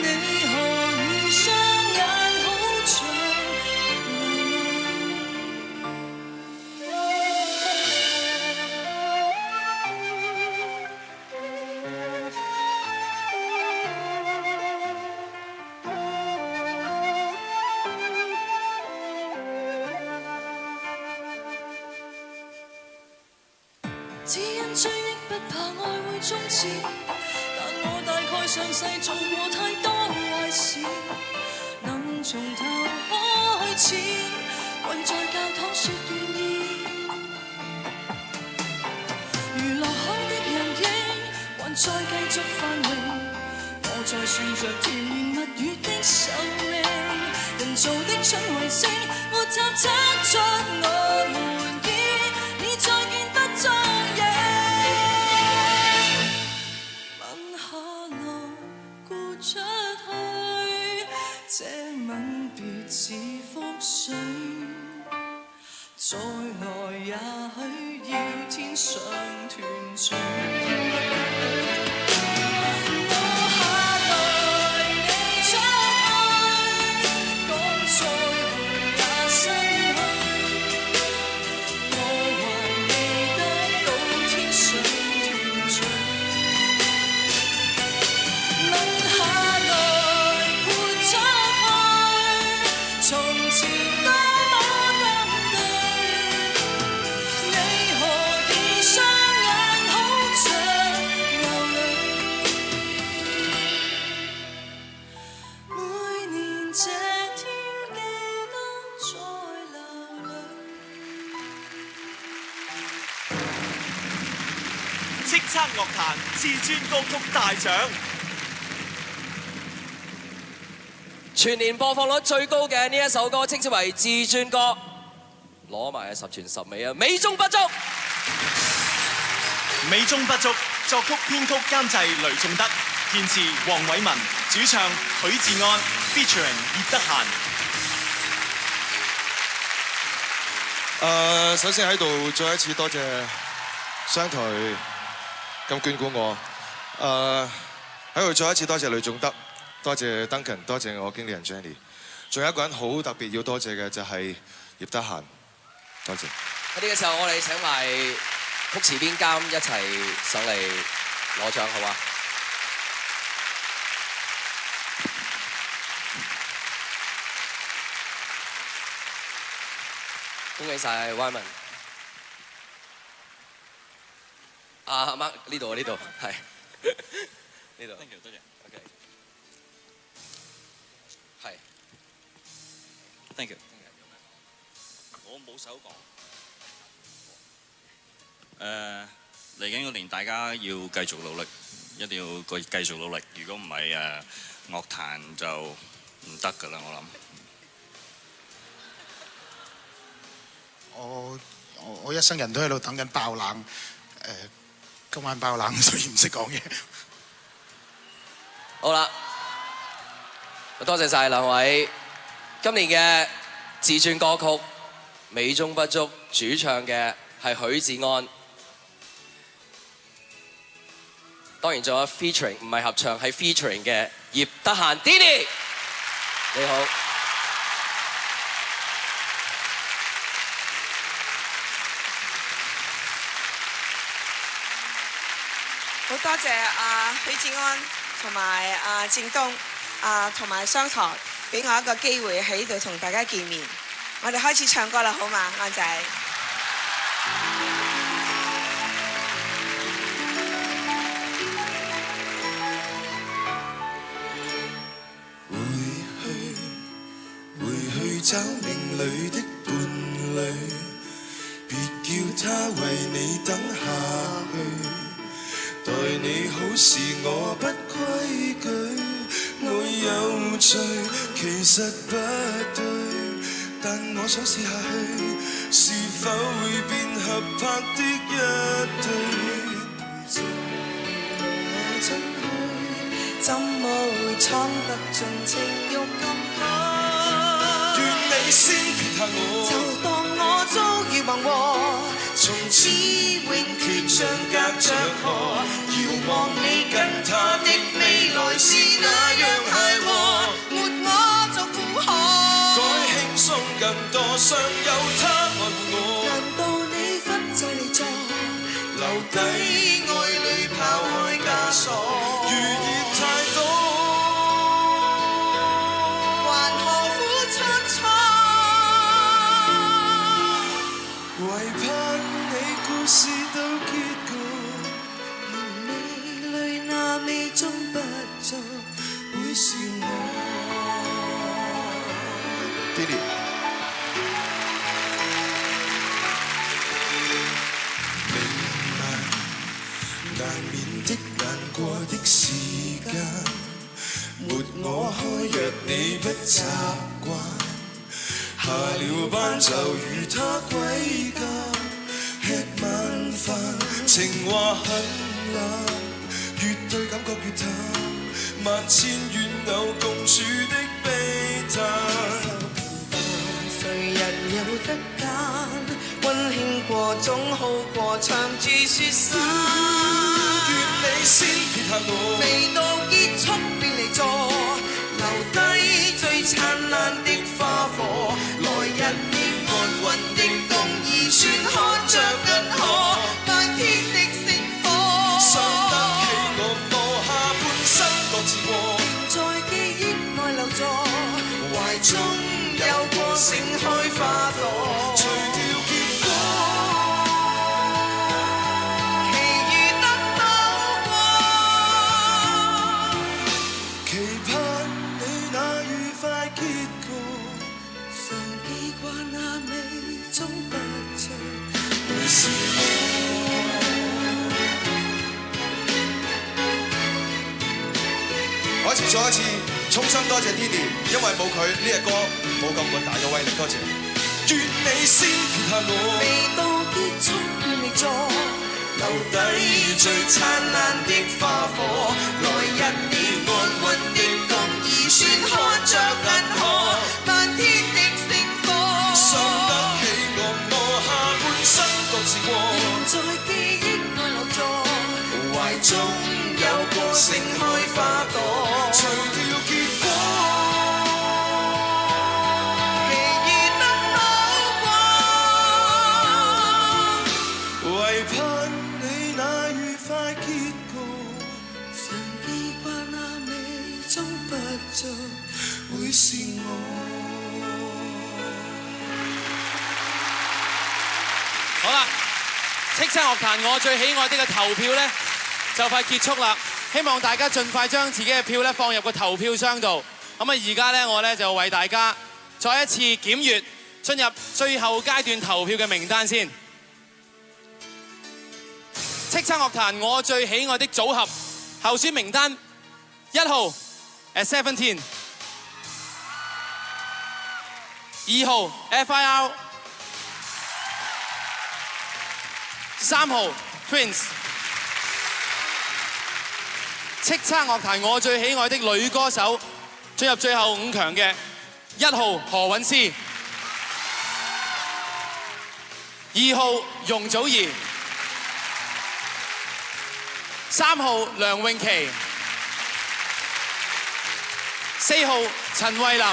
S18: 你何以雙眼好像只因追憶不怕愛會終止，但我大概上世做過太多壞事，能從頭開始，跪在教堂說願意。如落空的人影，還在繼續繁榮，我在算着甜言蜜語的生命，人造的春衛星，沒探測出我們已再見不蹤影。吻下來豁出去，這吻別似覆水，再來也許要天上團聚。
S12: 叱咤樂壇至尊歌曲大獎，
S3: 全年播放率最高嘅呢一首歌，稱之為至尊歌，攞埋10全10美啊！美中不足，
S12: 美中不足，作曲編曲監製雷頌德，填詞黃偉文，主唱許志安 ，featuring 葉德嫻。
S5: 首先喺度再一次多謝商台咁眷顧我，喺度再一次多謝雷頌德，多謝 Duncan， 多謝我經理人 Jenny， 仲有一個人好特別要多謝嘅就係葉德嫻，多謝。
S3: 喺呢個時候，我哋請埋曲詞編監一齊上嚟攞獎，好嘛？恭喜晒 Wyman。阿 Mark 呢度係呢度。Thank you， 多謝。OK。係。Thank you。
S11: 我冇手講。嚟緊嗰年大家要繼續努力，一定要繼續努力。如果唔係樂壇就唔得㗎啦，我諗。
S23: 我一生人都喺度等緊爆冷，今晚爆冷，所以唔識講嘢。
S3: 好啦，多謝晒兩位。今年嘅至尊歌曲《美中不足》主唱嘅係許志安，當然仲有 featuring 唔係合唱，係 featuring 嘅葉德嫻 Didi， 你好。
S8: 好多謝許志安同埋戰東同埋商台俾我一個機會喺度同大家見面。我哋開始唱歌啦，好嘛，安仔？
S15: 回去找命裏的伴侶，別叫他為你等下去。待你好是我不規矩，我有罪其實不對，但我想試下去，是否會變合拍的一對？
S8: 怎麼會闖得進情慾禁區？
S15: 願你先撇下我，
S8: 就當我遭遇橫禍，從此永決像隔着河。遙望你跟他的未來是那樣諧和，沒我做負荷。
S15: 該輕鬆更多，尚有他愛護我。
S8: 難道你不再離座？
S15: 留低愛侶拋開枷鎖，如熱太多，
S8: 還何苦出錯？
S15: 唯盼你故事到結局，
S8: 你淚那味終不做，
S15: 會是我。Diddy。難免的難過的時間，沒我開藥你不習慣，下了班就與他歸家，吃晚飯情話很冷，越對感覺越淡，萬千怨偶共處的悲嘆。
S8: 誰人有得揀？溫馨過總好過長住雪山。
S15: 願你先撇下我，
S8: 未到結束便離座，留低最燦爛的花火。來日你安穩的公義船看着銀河，漫天的星火。
S15: 傷得起我磨下半生各自過，
S8: 在記憶內留座，懷中有過盛開花朵。
S15: 除掉結果，
S8: 其餘得到過。
S15: 期盼你那愉快結局，
S8: 常記掛那味終不醉，
S15: 會是我一次再一次，衷心多謝 Diddy， 因為冇佢呢隻歌冇咁廣大嘅威力，多謝。願你先撇下我，
S8: 未到結束便離座，
S15: 留低最燦爛的花火。
S8: 來日你安穩的公義船看着銀河，漫天的星火。
S15: 傷得起我磨下半生各自過，
S8: 在記憶內留座，
S15: 懷中有過盛開花朵。除掉結果，
S8: 其餘得到過。
S15: 唯盼你那愉快結局，
S8: 常記掛那味終不醉，
S15: 會是我。
S12: 好啦，叱咤樂壇我最喜愛的嘅投票呢，就快結束啦。希望大家盡快將自己嘅票咧放入個投票箱度。咁啊，而家咧我咧就為大家再一次檢閱進入最後階段投票嘅名單先。叱咤樂壇我最喜愛的組合候選名單：1號 At17， 2號 FIR， 3號 Twins。叱咤樂壇我最喜愛的女歌手進入最後5強嘅：1號何韻詩，2號容祖兒，3號梁詠琪，4號陳慧琳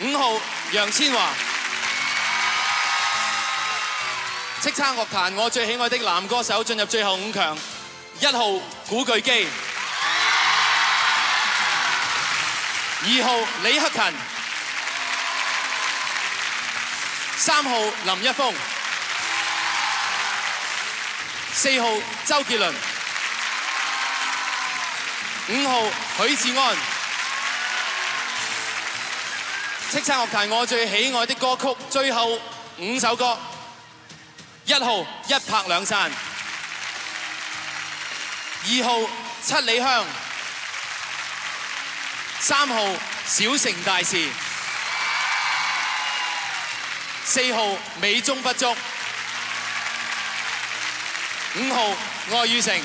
S12: ，5號楊千嬅
S10: 叱咤樂壇我最喜愛的男歌手進入最後5強，1號古巨基，2號李克勤，3號林一峰，4號周杰倫，5號許志安。叱咤樂壇我最喜愛的歌曲最後5首歌，1號一拍兩散，2號七里香，3號小城大事，4號美中不足，5號愛與誠。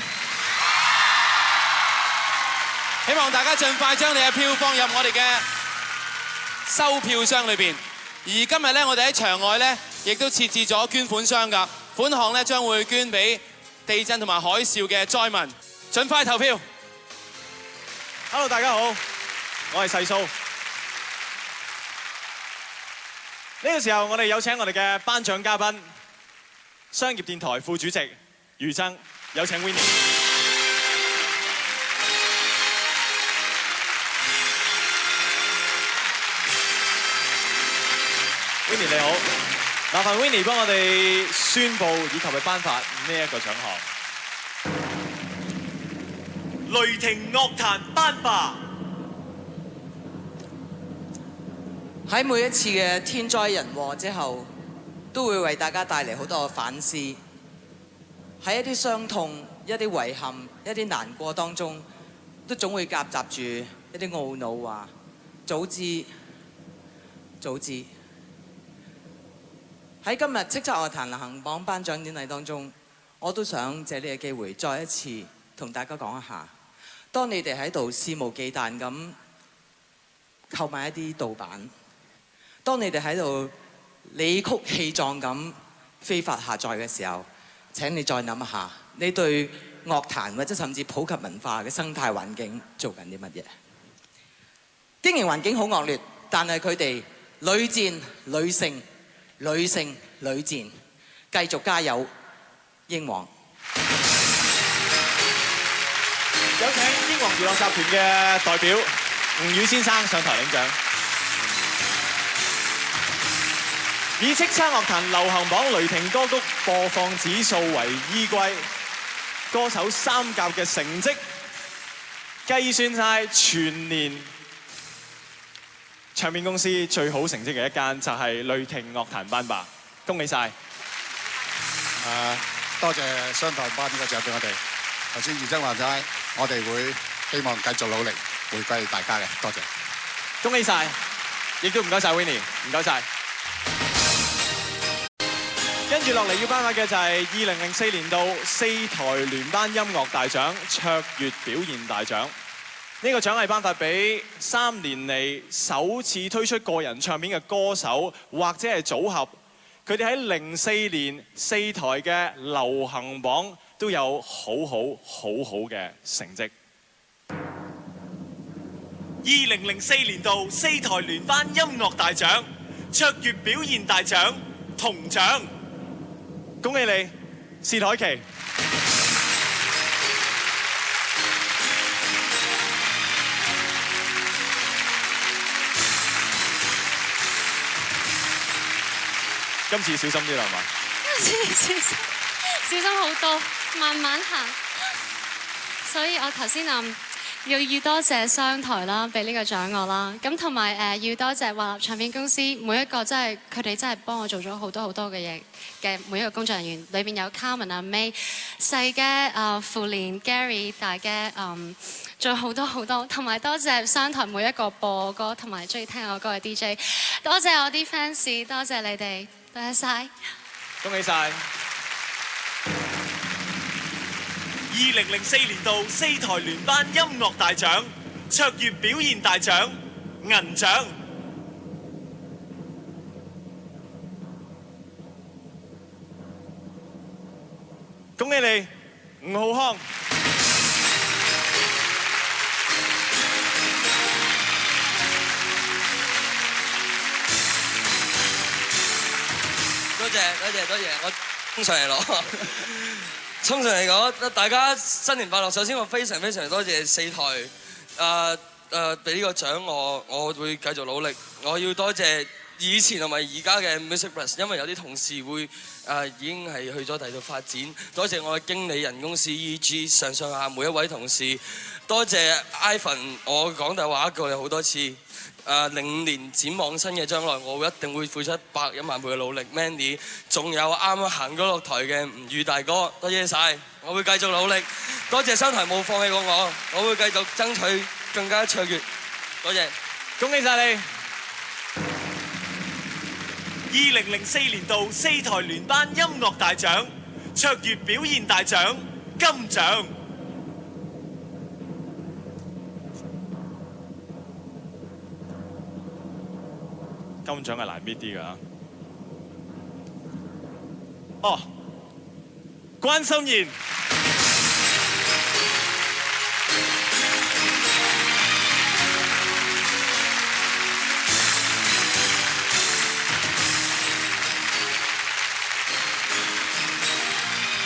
S10: 希望大家盡快將你嘅票放入我哋嘅收票箱裏邊。而今日咧，我哋喺場外咧，亦都設置咗捐款箱㗎，款項咧將會捐俾地震同埋海嘯嘅災民。盡快投票。
S20: Hello， 大家好，我係細蘇。呢個時候，我哋有請我哋嘅頒獎嘉賓，商業電台副主席余爭，有請 Winnie。Winnie 你好，麻煩 Winnie 幫我哋宣佈以及去頒發呢一個獎項。
S12: 雷霆樂壇頒霸。
S13: 喺每一次嘅天災人禍之後，都會為大家帶嚟好多嘅反思。喺一啲傷痛、一啲遺憾、一啲難過當中，都總會夾雜住一啲懊惱話：早知。喺今日叱咤樂壇流行榜頒獎典禮當中，我都想借呢個機會再一次同大家講一下，當你哋喺度肆無忌憚咁購買一啲盜版，當你哋喺度理曲氣壯咁非法下載嘅時候，請你再諗一下，你對樂壇或者甚至普及文化嘅生態環境做緊啲乜嘢？經營環境好惡劣，但係佢哋屢戰屢勝。屢勝屢戰，繼續加油，英皇！
S20: 有請英皇娛樂集團嘅代表吳宇先生上台領獎。以叱咤樂壇流行榜雷霆歌曲播放指數為依歸，歌手三甲嘅成績計算晒全年唱片公司最好成績嘅一間就係雷霆樂壇頒霸，恭喜晒！
S23: 多謝商台頒呢個獎俾我哋。頭先余爭話齋，我哋會希望繼續努力回饋大家嘅，多謝。
S20: 恭喜晒，亦都唔該晒 Winnie， 唔該晒。跟住落嚟要頒發嘅就係2004年度4台聯頒音樂大獎卓越表現大獎。呢個獎係頒發俾3年嚟首次推出個人唱片嘅歌手或者係組合，佢哋喺04年4台嘅流行榜都有好嘅成績。
S12: 2004年度4台聯頒音樂大獎卓越表現大獎銅獎，
S20: 恭喜你，薛凱琪。今次小心啲啦，係嘛？
S9: 小心好多，慢慢行。所以我頭先要多謝商台啦，俾呢個獎我啦。咁同埋要多謝華納唱片公司每一個佢哋真係幫我做咗好多嘅嘢嘅每一個工作人員，裏邊有 Carmen 阿 May、細嘅傅連 Gary 大嘅仲有好多，同埋多謝商台每一個播歌同埋中意聽我歌嘅 DJ， 多謝我啲 fans， 多謝你哋。多謝晒，
S20: 恭喜晒
S12: ！2004年度4台聯頒音樂大獎卓越表現大獎銀獎，
S20: 恭喜你，吳浩康。
S13: 多謝，我
S14: 衝上嚟攞。衝上嚟講，大家新年快樂！首先我非常多謝四台俾呢個獎我會繼續努力。我要多謝以前同埋而家嘅 Music Plus， 因為有啲同事會已經係去咗第二度發展。多謝我嘅經理人公司 EG 上下每一位同事。多謝 Ivan， 我講大話過你好多次。05年展望新嘅將來，我一定會付出100萬倍嘅努力。Mandy， 仲有啱啱行咗落台嘅吳宇大哥，多謝晒，我會繼續努力。多謝商台冇放棄過我，我會繼續爭取更加卓越。多謝，
S12: 恭喜晒你！2004年度四台聯頒音樂大獎卓越表現大獎金獎。金獎係難搣啲㗎。哦，關心妍。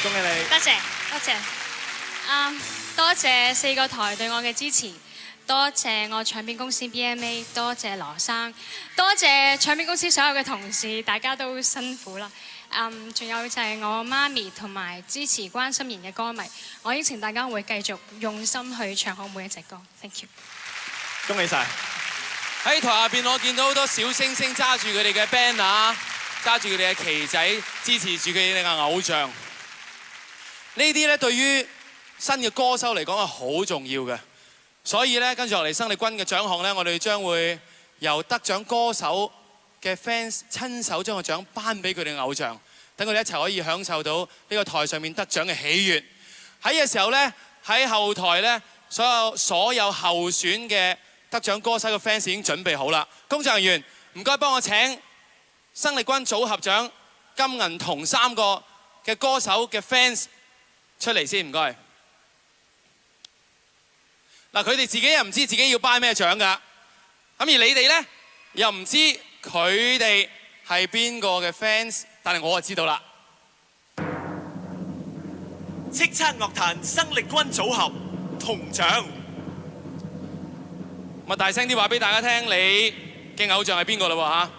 S12: 恭喜你！
S17: 多謝，多謝。多謝4個台對我嘅支持。多謝我唱片公司 BMA， 多謝羅生，多謝唱片公司所有嘅同事，大家都辛苦啦。仲有就係我媽咪同埋支持關心妍嘅歌迷，我應承大家會繼續用心去唱好每一隻歌。Thank you。
S12: 恭喜晒！
S10: 喺台下邊，我見到好多小星星揸住佢哋嘅 banner， 揸住佢哋嘅旗仔，支持住佢哋嘅偶像。呢啲咧對於新嘅歌手嚟講係好重要嘅。所以咧，跟住落嚟生力軍嘅獎項咧，我哋將會由得獎歌手嘅 fans 親手將個獎頒俾佢哋偶像，等佢哋一齊可以享受到呢個台上面得獎嘅喜悅。喺嘅時候咧，喺後台咧，所有候選嘅得獎歌手嘅 fans 已經準備好啦。工作人員唔該幫我請生力軍組合獎、金銀銅3個嘅歌手嘅 fans 出嚟先，唔該。嗱，佢哋自己又唔知自己要頒咩獎㗎，咁而你哋呢，又唔知佢哋係邊個嘅 fans， 但係我就知道啦。
S12: 叱咤樂壇生力軍組合銅獎，
S10: 咪大聲啲話俾大家聽，你嘅偶像係邊個啦喎嚇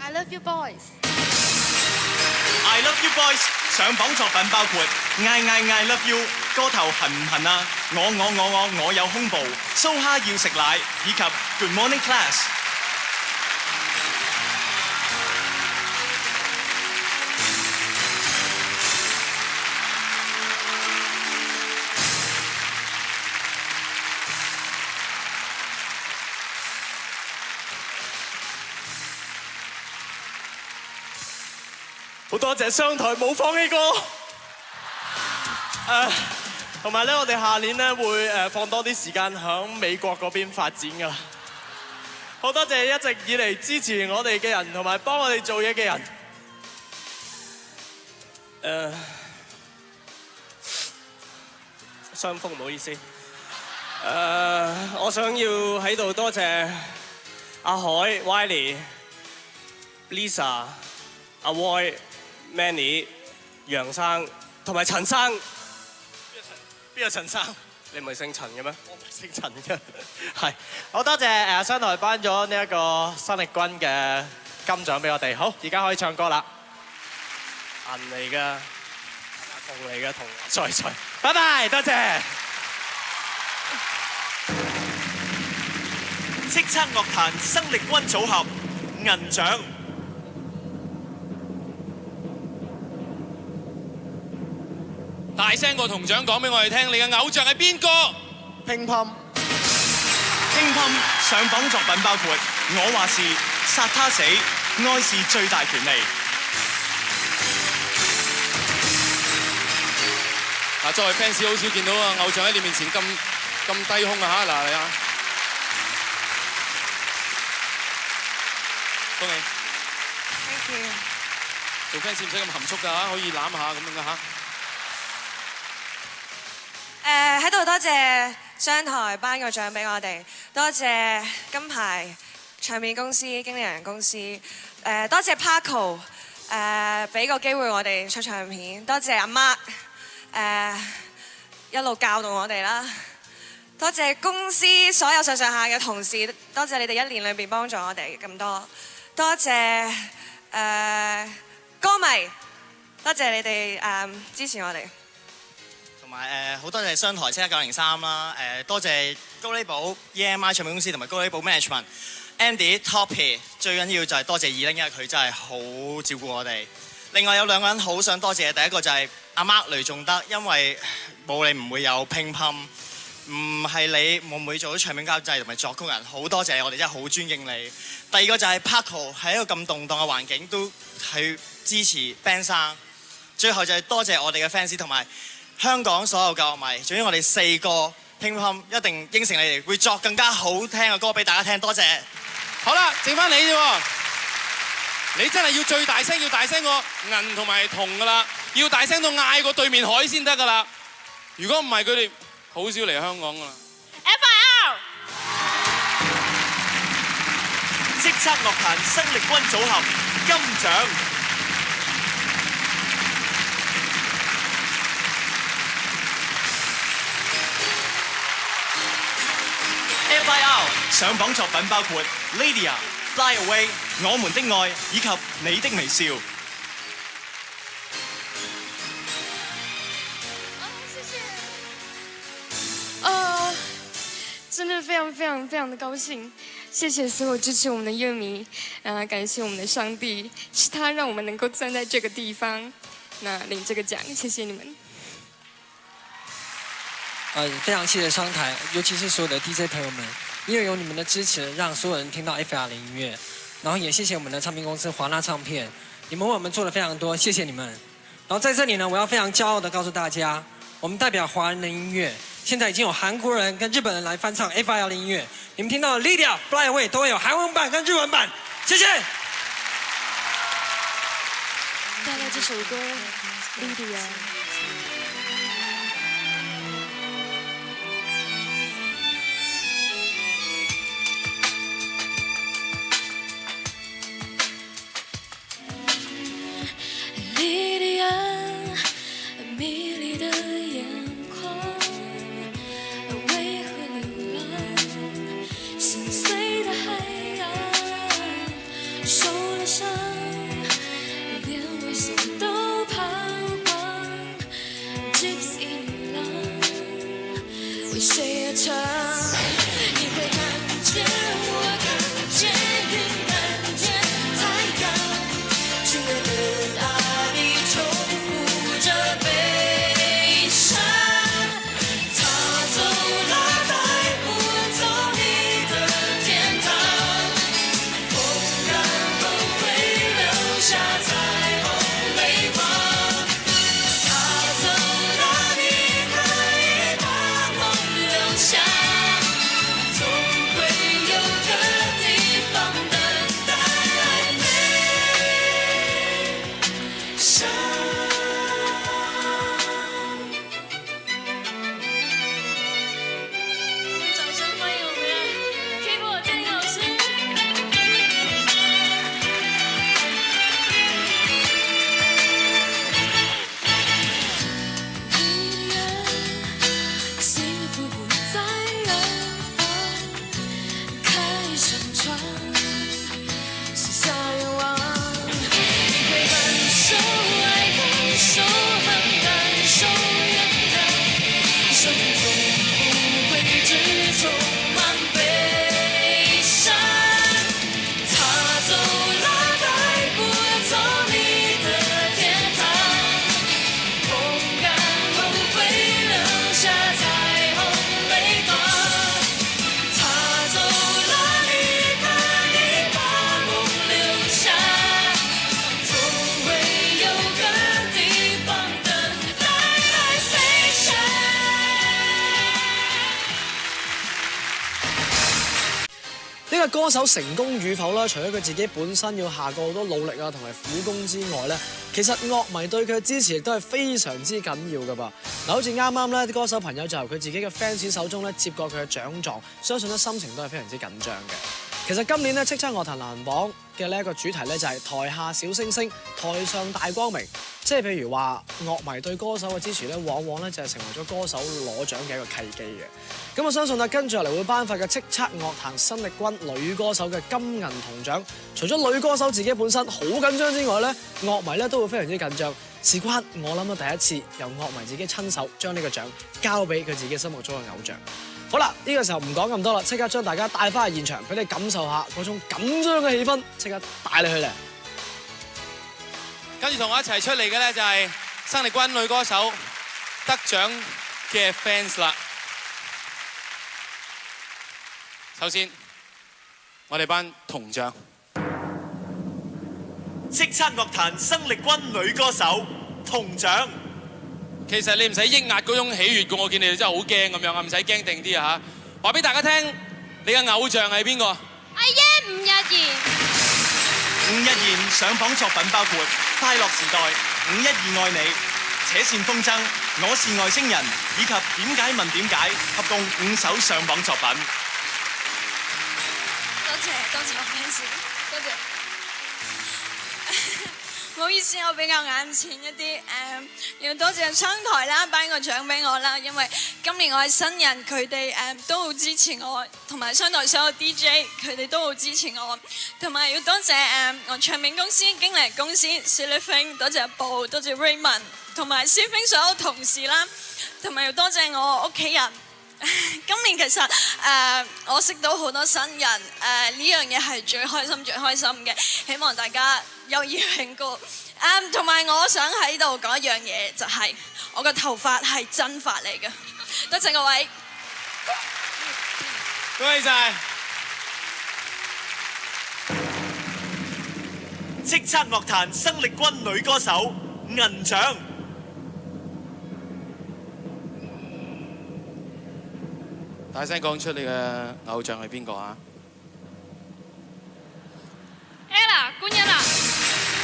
S17: I love you
S12: boys。I love you boys 上榜作品包括I love you 歌頭痕唔痕啊，我有胸部，蘇蝦要食奶，以及 Good Morning Class。好多謝商台冇放棄過。同埋咧，我哋下年咧會放多啲時間喺美國嗰邊發展㗎啦。好多謝一直以嚟支持我哋嘅人，同埋幫我哋做嘢嘅人。雙峰唔好意思。我想要喺度多謝阿海、Wiley、Lisa、阿 Roy、Manny、楊生同埋陳生。邊個陳生？你唔係姓陳嘅咩？我唔係姓陳嘅。係，好多謝商台頒咗呢一個生力軍嘅金獎俾我哋。好，而家可以唱歌啦。銀嚟㗎，銅嚟嘅銅，再，拜拜，多謝。叱咤樂壇生力軍組合銀獎。
S10: 大聲個銅獎講俾我哋聽，你嘅偶像係邊個？
S12: 乒乓上榜作品包括我話是、殺他死、愛是最大權利。
S10: 作為 fans 好少見到啊偶像喺你面前咁低胸啊嚇！嗱你啊，恭喜
S17: Thank you。
S10: 做 fans 唔使咁含蓄㗎嚇，可以攬下咁樣㗎嚇。
S19: 喺度多謝商台頒個獎俾我哋，多謝金牌唱片公司、經理人公司，多謝 Paco，俾個機會我哋出唱片，多謝阿 Mark 一路教導我哋啦，多謝公司所有上下嘅同事，多謝你哋一年裏邊幫助我哋咁多，多謝歌迷，多謝你哋支持我哋。
S20: 同埋好多謝商台71903啦，多謝高利寶 EMI 唱片公司同埋高利寶 Management。Andy Toppy 最緊要就係多謝2零，因為佢真係好照顧我哋。另外有2個人好想多謝，第一個就係阿 Mark 雷仲德，因為冇你唔會有乒乓，唔係你我唔會做到唱片監製同埋作曲人，好多謝我哋真係好尊敬你。第二個就係 Paco 喺一個咁動盪嘅環境都去支持 band 生。最後就係多謝我哋嘅 fans 同埋香港所有嘅樂迷，總之我哋4個乒乓一定應承你哋會作更加好聽嘅歌俾大家聽，多謝。
S10: 好啦，剩翻你啫喎，你真係要最大聲，要大聲過銀同埋銅噶啦，要大聲到嗌過對面海先得噶啦。如果唔係，佢哋好少嚟香港噶啦。
S12: FIR 叱咤樂壇生力軍組合金獎。FIR 上榜作品包括 Lydia、Fly Away、我們的愛以及你的微笑。
S1: 真的非常的高興，謝謝所有支持我們的樂迷，感謝我們的上帝，是他讓我們能夠站在這個地方，領這個獎，謝謝你們。
S4: 非常謝謝商台，尤其是所有的 DJ 朋友們，因為有你們的支持，讓所有人聽到 FIR 的音樂。然後也謝謝我們的唱片公司華納唱片，你們為我們做了非常多，謝謝你們。然後在這裡呢，我要非常驕傲地告訴大家，我們代表華人的音樂，現在已經有韓國人跟日本人來翻唱 FIR 的音樂。你們聽到的 Lydia、Fly Away 都會有韓文版跟日文版，謝謝。
S1: 帶來這首歌 Lydia。Lydia，
S18: 迷离的眼眶，为何流浪？心碎的海洋，受了伤，连微笑都彷徨。Gypsy 女郎，为谁而唱？你会看见我，看见云，看见太阳，去了的爱。重复着悲傷，他走了帶不走你的天堂，風乾後會留下彩虹淚光，他走了你可以把夢留下，總會有個地方等待愛飛翔。
S6: 歌手成功與否啦，除咗佢自己本身要下過好多努力啊同埋苦功之外咧，其實樂迷對佢嘅支持亦都係非常之緊要噶噃。嗱，好似啱啱咧，啲歌手朋友就由佢自己嘅 fans 手中咧接過佢嘅獎狀，相信咧心情都係非常之緊張嘅。其實今年咧叱咤樂壇流行榜嘅呢一個主題咧就係台下小星星，台上大光明。即係譬如話樂迷對歌手嘅支持咧，往往咧就係成為咗歌手攞獎嘅一個契機嘅。咁我相信啦，跟住落嚟會頒發嘅叱咤樂壇新力軍女歌手嘅金銀銅獎，除咗女歌手自己本身好緊張之外咧，樂迷咧都會非常之緊張。事關我諗到第一次由樂迷自己親手將呢個獎交俾佢自己心目中嘅偶像。好啦，呢個時候唔講咁多啦，即刻將大家帶翻去現場，俾你感受下嗰種緊張嘅氣氛，即刻帶你去嚟。
S10: 跟住同我一齊出嚟嘅咧就係新力軍女歌手得獎嘅 fans 啦。首先，我哋頒銅獎。
S12: 叱咤樂壇新力軍女歌手銅獎。
S10: 其實你唔使抑壓嗰種喜悅嘅，我見你哋真係好驚咁樣啊，唔使驚定啲啊嚇！話俾大家聽，你嘅偶像係邊個？
S17: 阿耶吳一言。
S12: 吳一言上榜作品包括《快樂時代》、《512愛你》、《且線風箏》、《我是外星人》以及《點解問點解》，合共5首上榜作品。
S2: 多謝我 fans， 多謝。唔好意思，我比較眼淺一啲，要多謝商台啦，頒個獎俾我啦，因為今年我係新人，佢哋都好支持我，同埋商台所有 DJ 佢哋都好支持我，同埋要多謝我唱片公司、經理公司 Silifing， 多謝阿布，多謝 Raymond， 同埋 Silifing 所有同事啦，同埋要多謝我屋企人。今年其實我識到好多新人，呢樣嘢係最開心嘅，希望大家有意慶過。同埋我想喺度講一樣嘢，就係我個頭髮係真髮嚟嘅。多謝各位，
S12: 恭喜晒！叱咤樂壇新力軍女歌手銀獎。
S10: 大聲講出你嘅偶像係邊個啊
S17: ？Ella 官恩娜。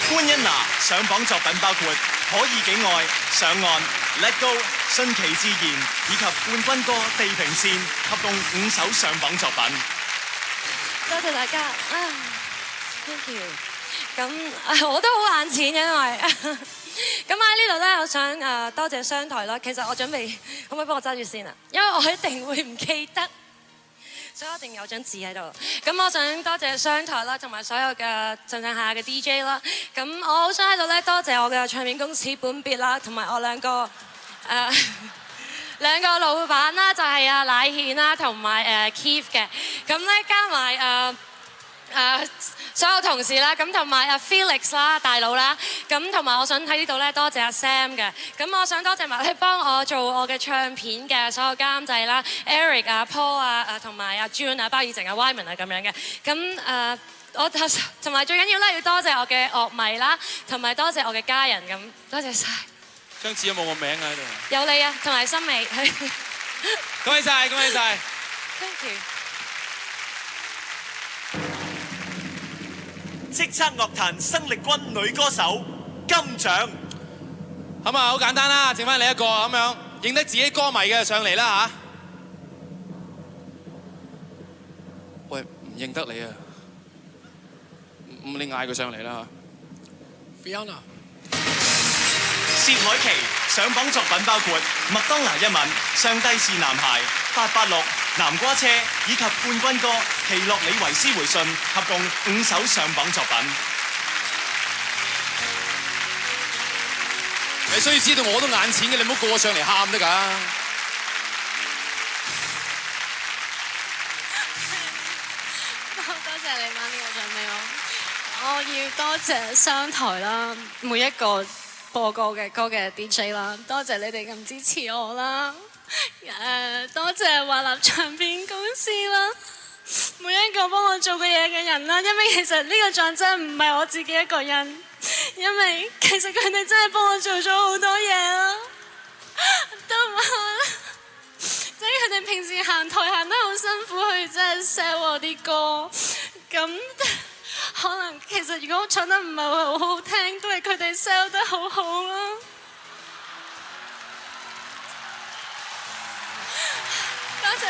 S12: 官恩娜上榜作品包括《可以幾愛》、《上岸》、《Let Go》、《順其自然》以及冠軍歌《地平線》，合共5首上榜作品。
S16: 多謝大家，thank you。咁我都好眼淺嘅，因為咁喺呢度咧，我想多謝商台啦。其實我準備，可唔可以幫我揸住先啊？因為我一定會唔記得，所以我一定有張紙喺度。咁我想多謝商台啦，同埋所有嘅上上下嘅 DJ 啦。咁我好想喺度咧多謝我嘅唱片公司本別啦，同埋我兩個老闆啦，就係阿乃憲啦，同埋Keith 嘅。咁咧加埋所有同事啦，咁同埋阿 Felix 啦，大佬啦，咁同埋我想喺呢度咧多謝阿 Sam 嘅，咁我想多謝埋咧幫我做我嘅唱片嘅所有監製啦 ，Eric 啊、Paul 啊、同埋阿 June 啊、包以靜啊、Wyman 啊咁樣嘅，咁我同埋最緊要咧要多謝我嘅樂迷啦，同埋多謝我嘅家人，咁多謝晒。
S10: 張紙有冇我名喺度？
S16: 有你啊，同埋森美。
S10: 恭喜晒，恭喜晒
S16: ！Thank you。
S12: 叱咤樂壇新力軍女歌手金獎。
S10: 咁啊，好簡單啦，剩翻你一個咁樣，認得自己歌迷嘅上嚟啦嚇。喂，唔認得你啊？你嗌佢上嚟啦嚇。
S6: Fiona。
S12: 薛凱琪上榜作品包括《麥當娜一吻》、《上帝是男孩》、886、南瓜車以及冠軍歌《奇洛里維斯回信》，合共5首上榜作品。
S10: 你需要知道我都眼淺嘅，你唔好過上嚟喊得㗎。
S2: 多謝你頒呢個獎俾我。我要多謝商台啦，每一個播過嘅歌嘅 DJ 啦，多謝你哋咁支持我啦。多謝華納唱片公司啦，每一個幫我做嘅嘢嘅人啦，因為其實呢個獎真唔係我自己一個人，因為其實佢哋真係幫我做咗好多嘢啦，同埋即係佢哋平時行台行得好辛苦，去真係 sell 我啲歌，咁可能其實如果我唱得唔係好好聽，都係佢哋 sell 得好好啦。
S16: 謝，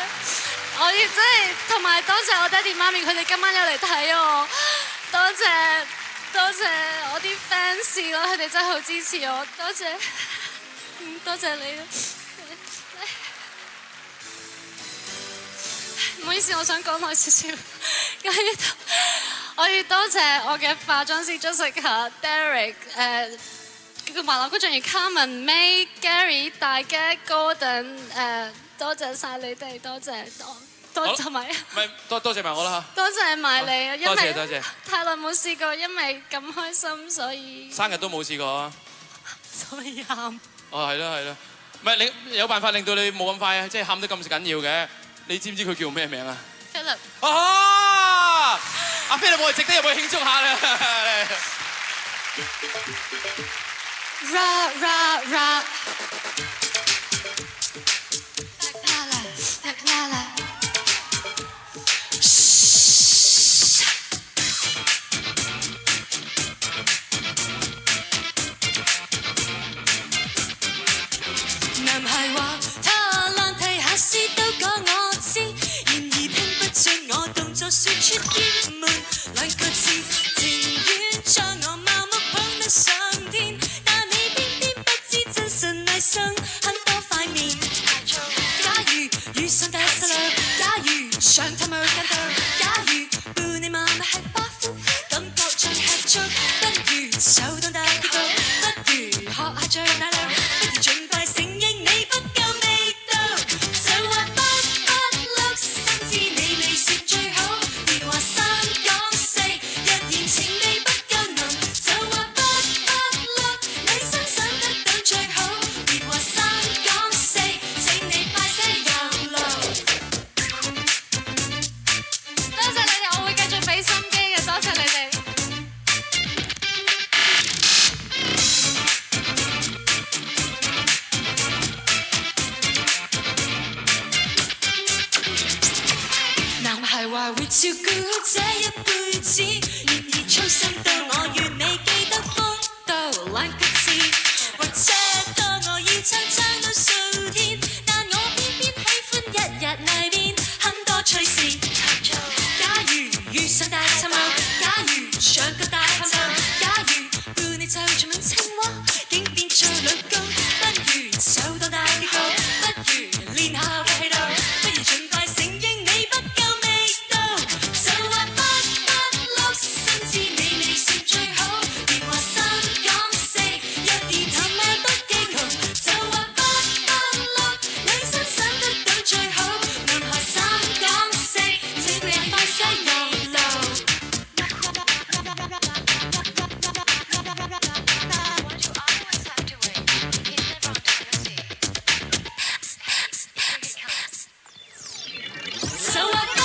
S16: 我亦真係同埋多謝我爹哋媽咪，佢哋今晚有嚟睇我，多謝我啲 fans 啦，佢哋真係好支持我，多謝你啊！唔好意思，我想講耐少少。我要多謝我嘅化妝師 Jessica、Derek、麻辣姑丈、Carmen、May、Gary、大嘅 Gordon， 多謝晒你哋，多謝埋，
S10: 多謝埋我啦
S16: 多謝埋你啊！因為
S10: 多謝
S16: 太耐冇試過，因為咁開心，所以
S10: 生日都冇試過啊！
S16: 所以喊。
S10: 哦，係咯，唔係你有辦法令到你冇咁快啊，即係喊得咁緊要嘅。你知唔知佢叫咩名啊
S16: ？Philip。
S10: 阿 Philip， 我哋值得入去慶祝下啦！
S18: 男孩話他爛題考試都講我知，然而聽不進我動作說出結論兩個字，情願將我盲目捧得上天，但你偏偏不知真神內心很多塊面。假如遇上大失落，假如想他們更多，假如伴你慢慢吃飽飯，感覺像吃粥，不如手動大結局，不如學下最大量，不如盡快承認你不夠味道，就話不碌，甚至你未算最好，別話三講四，若然情味不夠濃，就話不碌，你相信得到最好，別話三講四，請你快些讓路。
S16: 多謝你哋，我會繼續俾心機嘅，多謝你哋。
S18: 男孩話會照顧好這一輩子，然而操心到我完美記得風度兩個字，或者當我要撐到數天，但我偏偏喜歡日日裏邊很多趣事。假如遇上大沉默，假如上個大喊就，假如伴你就像吻青蛙，竟變做老公，不如手當大結局，不如練下氣度，不如盡快承認你不夠味道，就話不碌，甚至你未算最好，別話三講四，若然談話不驚紅，就話不碌，你相信得到最好，男孩三講四，請你快些讓路。就話不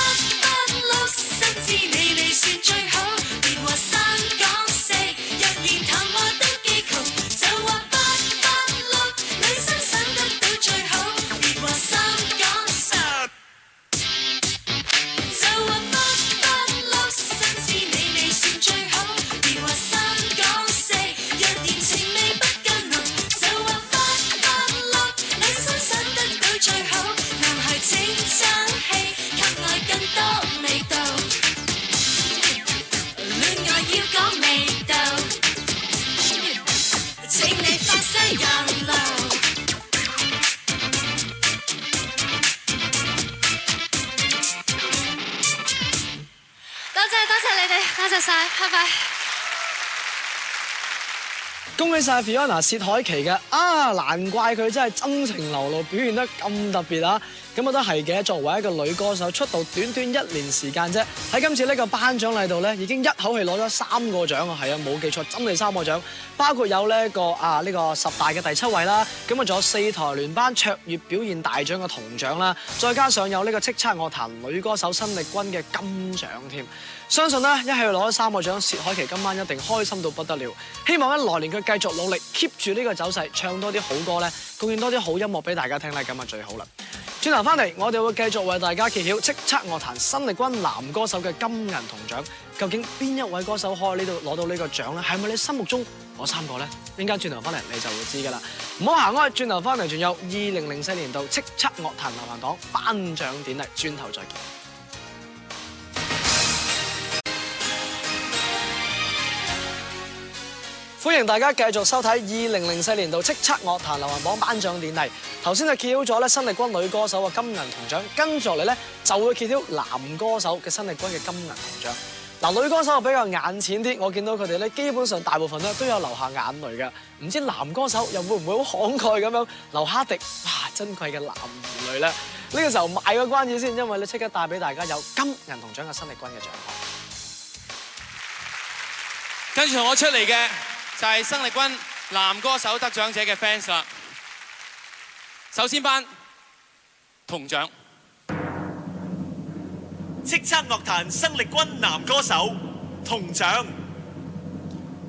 S18: 碌，甚至你未算最好，別話三講四，若然談話都幾窮，就話不碌，你相信得到最好，別話三講四，就話不碌，甚至你未算最好，別話三講四，若然情味不夠濃，就話不碌，你相信得到最好，男孩請爭氣，給愛更多味道，戀愛要講味道，請你快些讓路。
S16: 多謝你哋，多謝晒，拜拜。
S6: 恭喜晒 Fiona 薛凱琪嘅難怪佢真係真情流露，表現得咁特別啊！咁我覺得係嘅，作為一個女歌手，出道短短1年時間啫，喺今次呢個頒獎禮度咧，已經一口氣攞咗3個獎啊！係啊，冇記錯，真係3個獎，包括有呢個10大嘅第7位啦，咁啊仲有4台聯頒卓越表現大獎嘅銅獎啦，再加上有呢個叱咤樂壇女歌手新力軍嘅金獎添。相信咧，一起去攞咗3個獎，薛凱琪今晚一定開心到不得了。希望來年佢繼續努力 keep 住呢個走勢，唱多啲好歌咧，貢獻多啲好音樂俾大家聽咧，咁啊最好啦。轉頭翻嚟，我哋會繼續為大家揭曉叱咤樂壇新力軍男歌手嘅金銀銅獎。究竟邊一位歌手可以攞到呢個獎咧？係咪你心目中嗰3個咧？陣間轉頭翻嚟你就會知㗎啦。唔好行開，轉頭翻嚟仲有2004年度叱咤樂壇流行榜頒獎典禮，轉頭再見。歡迎大家繼續收睇2004年度叱咤樂壇流行榜頒獎典禮。頭先就揭曉咗咧新力軍女歌手嘅金銀銅獎，跟住落嚟咧就會揭曉男歌手嘅新力軍嘅金銀銅獎。嗱，女歌手比較眼淺啲，我見到佢哋咧基本上大部分咧都有流下眼淚嘅。唔知男歌手又會唔會好慷慨咁樣流下滴哇珍貴嘅男兒淚咧？呢個時候賣個關子先，因為咧即刻帶俾大家有金銀銅獎嘅新力軍嘅獎項。
S10: 跟住同我出嚟嘅就係新力軍男歌手得獎者嘅 fans 啦。首先頒銅獎，
S12: 叱咤樂壇新力軍男歌手銅獎。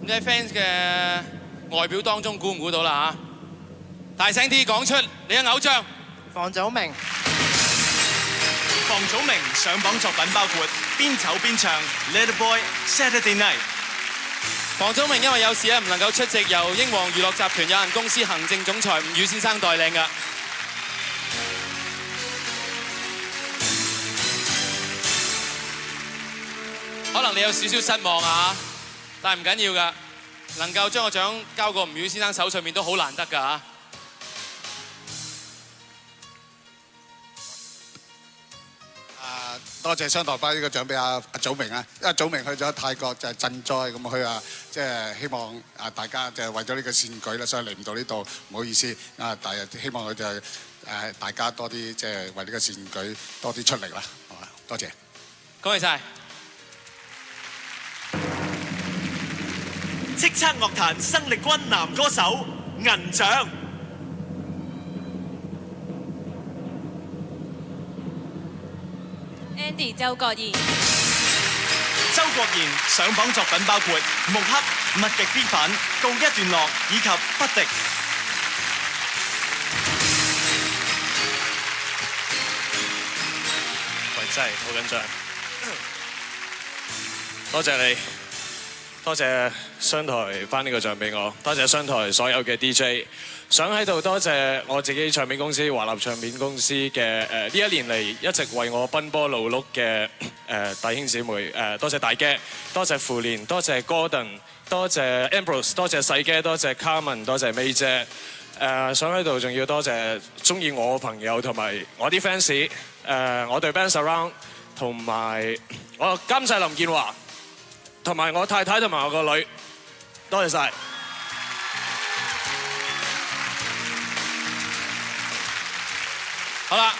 S10: 咁喺 fans 嘅外表當中估唔估到啦嚇？大聲啲講出你嘅偶像。
S20: 房祖名。
S12: 房祖名上榜作品包括邊走邊唱、Little Boy、Saturday Night。
S10: 房祖名因為有事咧唔能夠出席由英皇娛樂集團有限公司行政總裁吳宇先生代領㗎。可能你有少少失望啊，但係唔緊要㗎，能夠將個獎交過吳宇先生手上面都好難得㗎嚇。
S23: 多謝商台頒呢個獎俾阿祖明啊，因為祖明去咗泰國就係賑災，咁佢話即係希望大家就係為咗呢個善舉啦，所以嚟唔到呢度，唔好意思啊，但係希望佢就係大家多啲即係為呢個善舉多啲出力啦，好嘛？多謝，
S10: 恭喜晒！
S12: 叱咤樂壇新力軍男歌手銀獎。
S7: Andy 周國賢。
S12: 周國賢上榜作品包括《木刻》、《物極必反》、《告一段落》以及《不敵》。
S20: 喂，真係好緊張。多謝你，多謝商台頒呢個獎俾我，多謝商台所有嘅 DJ。想喺度多謝我自己唱片公司華納唱片公司嘅呢一年嚟一直為我奔波勞碌嘅弟兄姊妹多謝大嘅，多謝傅連，多謝 Gordon， 多謝 Ambrose， 多謝細嘅，多謝 Carmen， 多謝 May 姐。想喺度仲要多謝中意我嘅朋友同埋我啲 fans， 我對 Band Surround 同埋我監製林建華，同埋我太太同埋我個女，多謝晒。
S10: 好啦，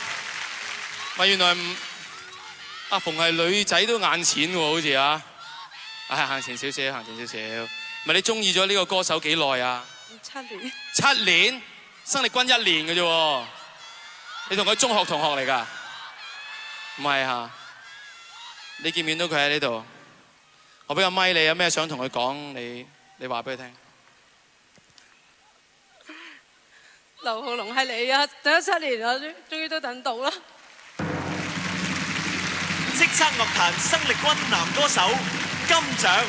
S10: 喂，原來阿馮係女仔都眼淺喎，好似啊，行前少少，行前少少。唔係你中意咗呢個歌手幾耐啊
S7: 7年。
S10: 7年？生力軍1年嘅啫喎，你同佢中學同學嚟㗎？唔係嚇，你見唔見到佢喺呢度？我俾個咪你，有咩想同佢講？你話俾佢聽。
S7: 劉浩龍係你啊！等咗7年，我終於都等到啦。
S12: 叱咤樂壇新力軍男歌手金獎。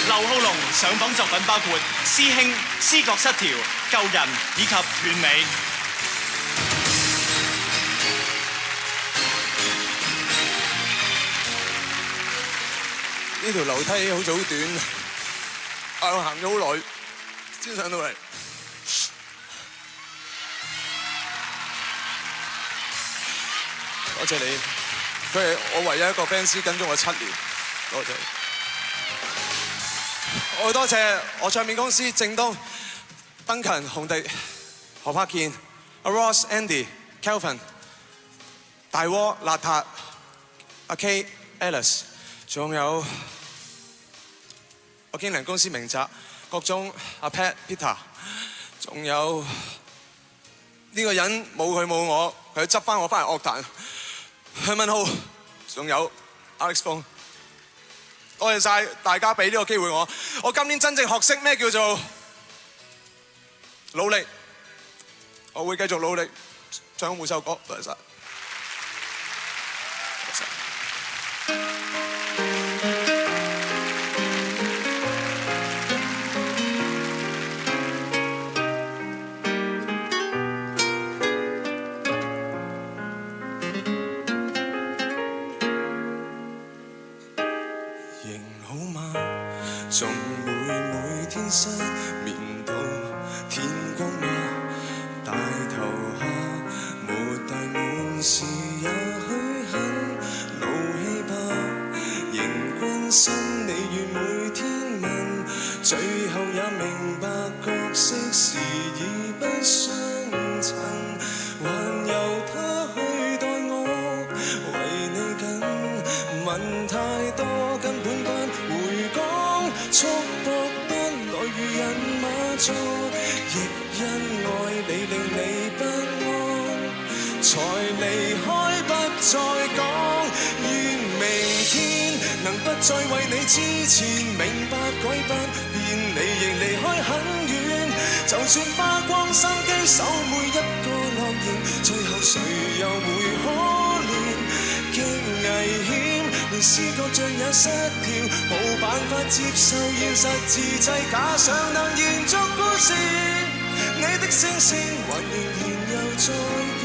S12: 劉浩龍上榜作品包括《師兄》、《思覺失調》、《救人》以及《完美》。
S21: 呢條樓梯好似好短，我行咗好耐先上到嚟。多謝你，佢係我唯一一個 fans 跟咗我7年，多謝。我多謝我唱片公司正東、Duncan、洪迪、何柏健、阿 Ross、Andy、Kelvin、大窩、邋遢、阿 K、Alice， 仲有我經理人公司明澤、國忠、阿 Pat、Peter， 仲有呢個人冇佢冇我，佢執翻我翻嚟樂壇。許文浩，仲有 Alex Fong， 多謝晒大家俾呢個機會我。我今年真正學識咩叫做努力，我會繼續努力唱每首歌。多謝晒。
S8: 仲每天失眠到天光嗎？大頭蝦沒大滿是也許很怒氣吧，仍關心你願每天問，最後也明白角色時已不相襯，還由他去待我為你緊，問太多根本不回講。束縛不來如人馬座，亦因愛你令你不安，才離開不再講。願明天能不再為你之前明白改變，你仍離開很遠。就算花光心機守每一個諾言，最後誰又會可憐？極危險。連思覺像也失調，冇辦法接受現實，自製假想能延續故事。你的聲線還仍然又在演，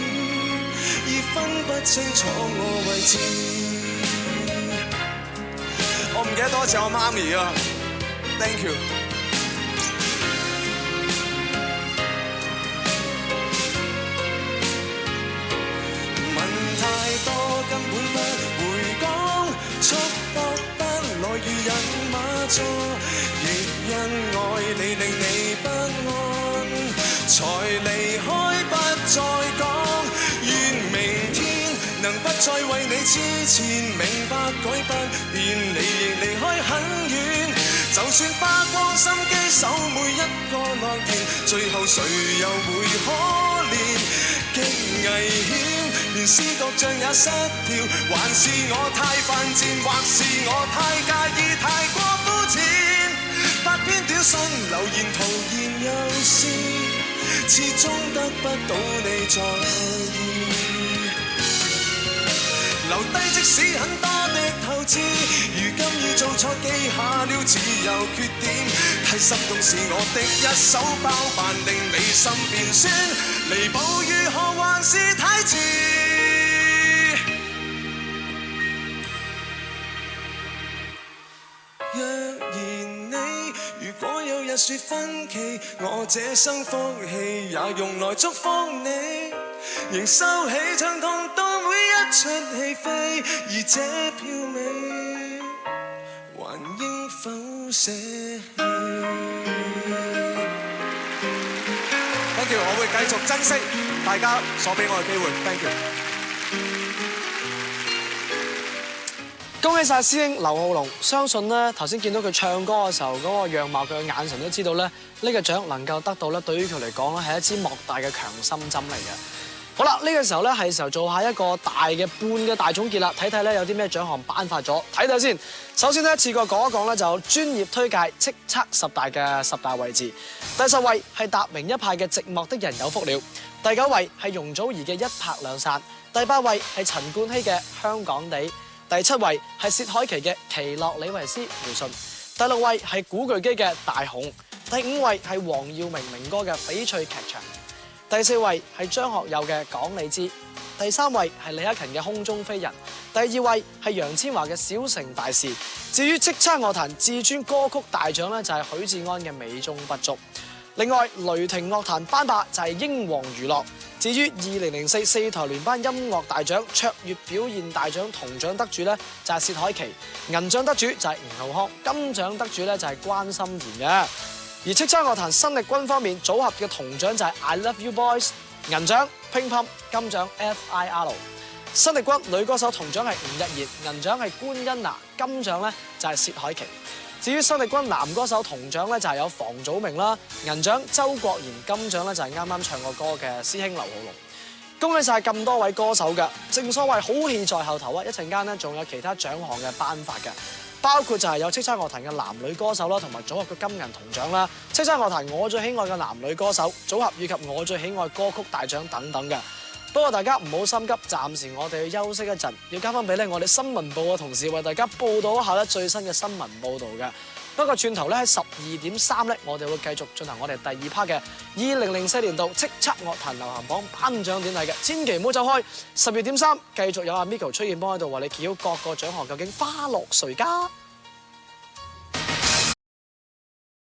S8: 已分不清楚我位置。
S21: 我唔記得多謝我媽咪啊 ，thank you。問太多根本不回講。束縛不來如人馬座，亦因愛你令你不安，才離開不再講。願明天能不再為你之前明白改變，你仍離開很遠。就算花光心機守每一個諾言，最後誰又會可憐？極危險，連思覺像也失調，還是我太犯賤，或是我太介意，太過膚淺。百篇短信留言徒然又是，始終得不到你在意。留低即使很多的透支，如今已做錯記下了，只有缺點。太心動是我的一手包辦，令你心變酸，彌補如何還是太遲。若然你如果有日說分歧，我這生福氣也用來祝福你，仍收起傷痛當每一出戲飛，而這票尾還應否捨棄 ？Thank you， 我會繼續珍惜大家所俾我嘅機會。Thank you。
S6: 恭喜晒師兄劉浩龍，相信咧頭先見到佢唱歌嘅時候嗰個樣貌，佢嘅眼神都知道咧呢個獎能夠得到咧，對於佢嚟講咧係一支莫大嘅強心針嚟嘅。好啦，呢個時候咧係時候做下一個大嘅半嘅大總結啦，睇睇咧有啲咩獎項頒發咗，睇睇先。首先呢，一次過講一講咧就專業推介叱咤十大嘅10大位置。第10位係達明一派嘅寂寞的人有福了，第9位係容祖兒嘅一拍兩散，第8位係陳冠希嘅香港地。第7位係薛凱琪嘅奇洛李維斯回信，第6位係古巨基嘅大雄，第5位係黃耀明明哥嘅翡翠劇場，第4位係張學友嘅講你知，第3位係李克勤嘅空中飛人，第2位係楊千嬅嘅小城大事。至於叱咤樂壇至尊歌曲大獎呢，就係許志安嘅美中不足。另外雷霆樂壇頒發就係英皇娛樂。至於2004 4台聯頒音樂大獎卓越表現大獎銅獎得主呢，就係薛凱琪，銀獎得主就係吳浩康，金獎得主呢，就係關心妍嘅。而叱咤樂壇新力軍方面組合嘅銅獎就係 I Love You Boys， 銀獎乒乓，金獎 FIR。新力軍女歌手銅獎係吳日言，銀獎係官恩娜，金獎呢，就係薛凱琪。至於新力軍男歌手銅獎咧，就係有房祖名啦，銀獎周國賢，金獎咧就係啱啱唱過歌嘅師兄劉浩龍。恭喜晒咁多位歌手嘅，正所謂好戲在後頭啊！一陣間咧仲有其他獎項嘅頒發嘅。包括就係有叱咤樂壇嘅男女歌手啦，同埋組合嘅金銀銅獎啦，叱咤樂壇我最喜愛嘅男女歌手組合以及我最喜愛歌曲大獎等等嘅。不過大家唔好心急，暫時我哋要休息一陣，要交翻俾我哋新聞部嘅同事為大家報道一下最新嘅新聞報導嘅。不過轉頭咧喺12:3咧，我哋會繼續進行我哋第二 part 嘅2004年度叱咤樂壇流行榜頒獎典禮嘅，千祈唔好走開。12:3繼續有阿 Miko 崔彥邦喺度為你揭曉各個獎項究竟花落誰家。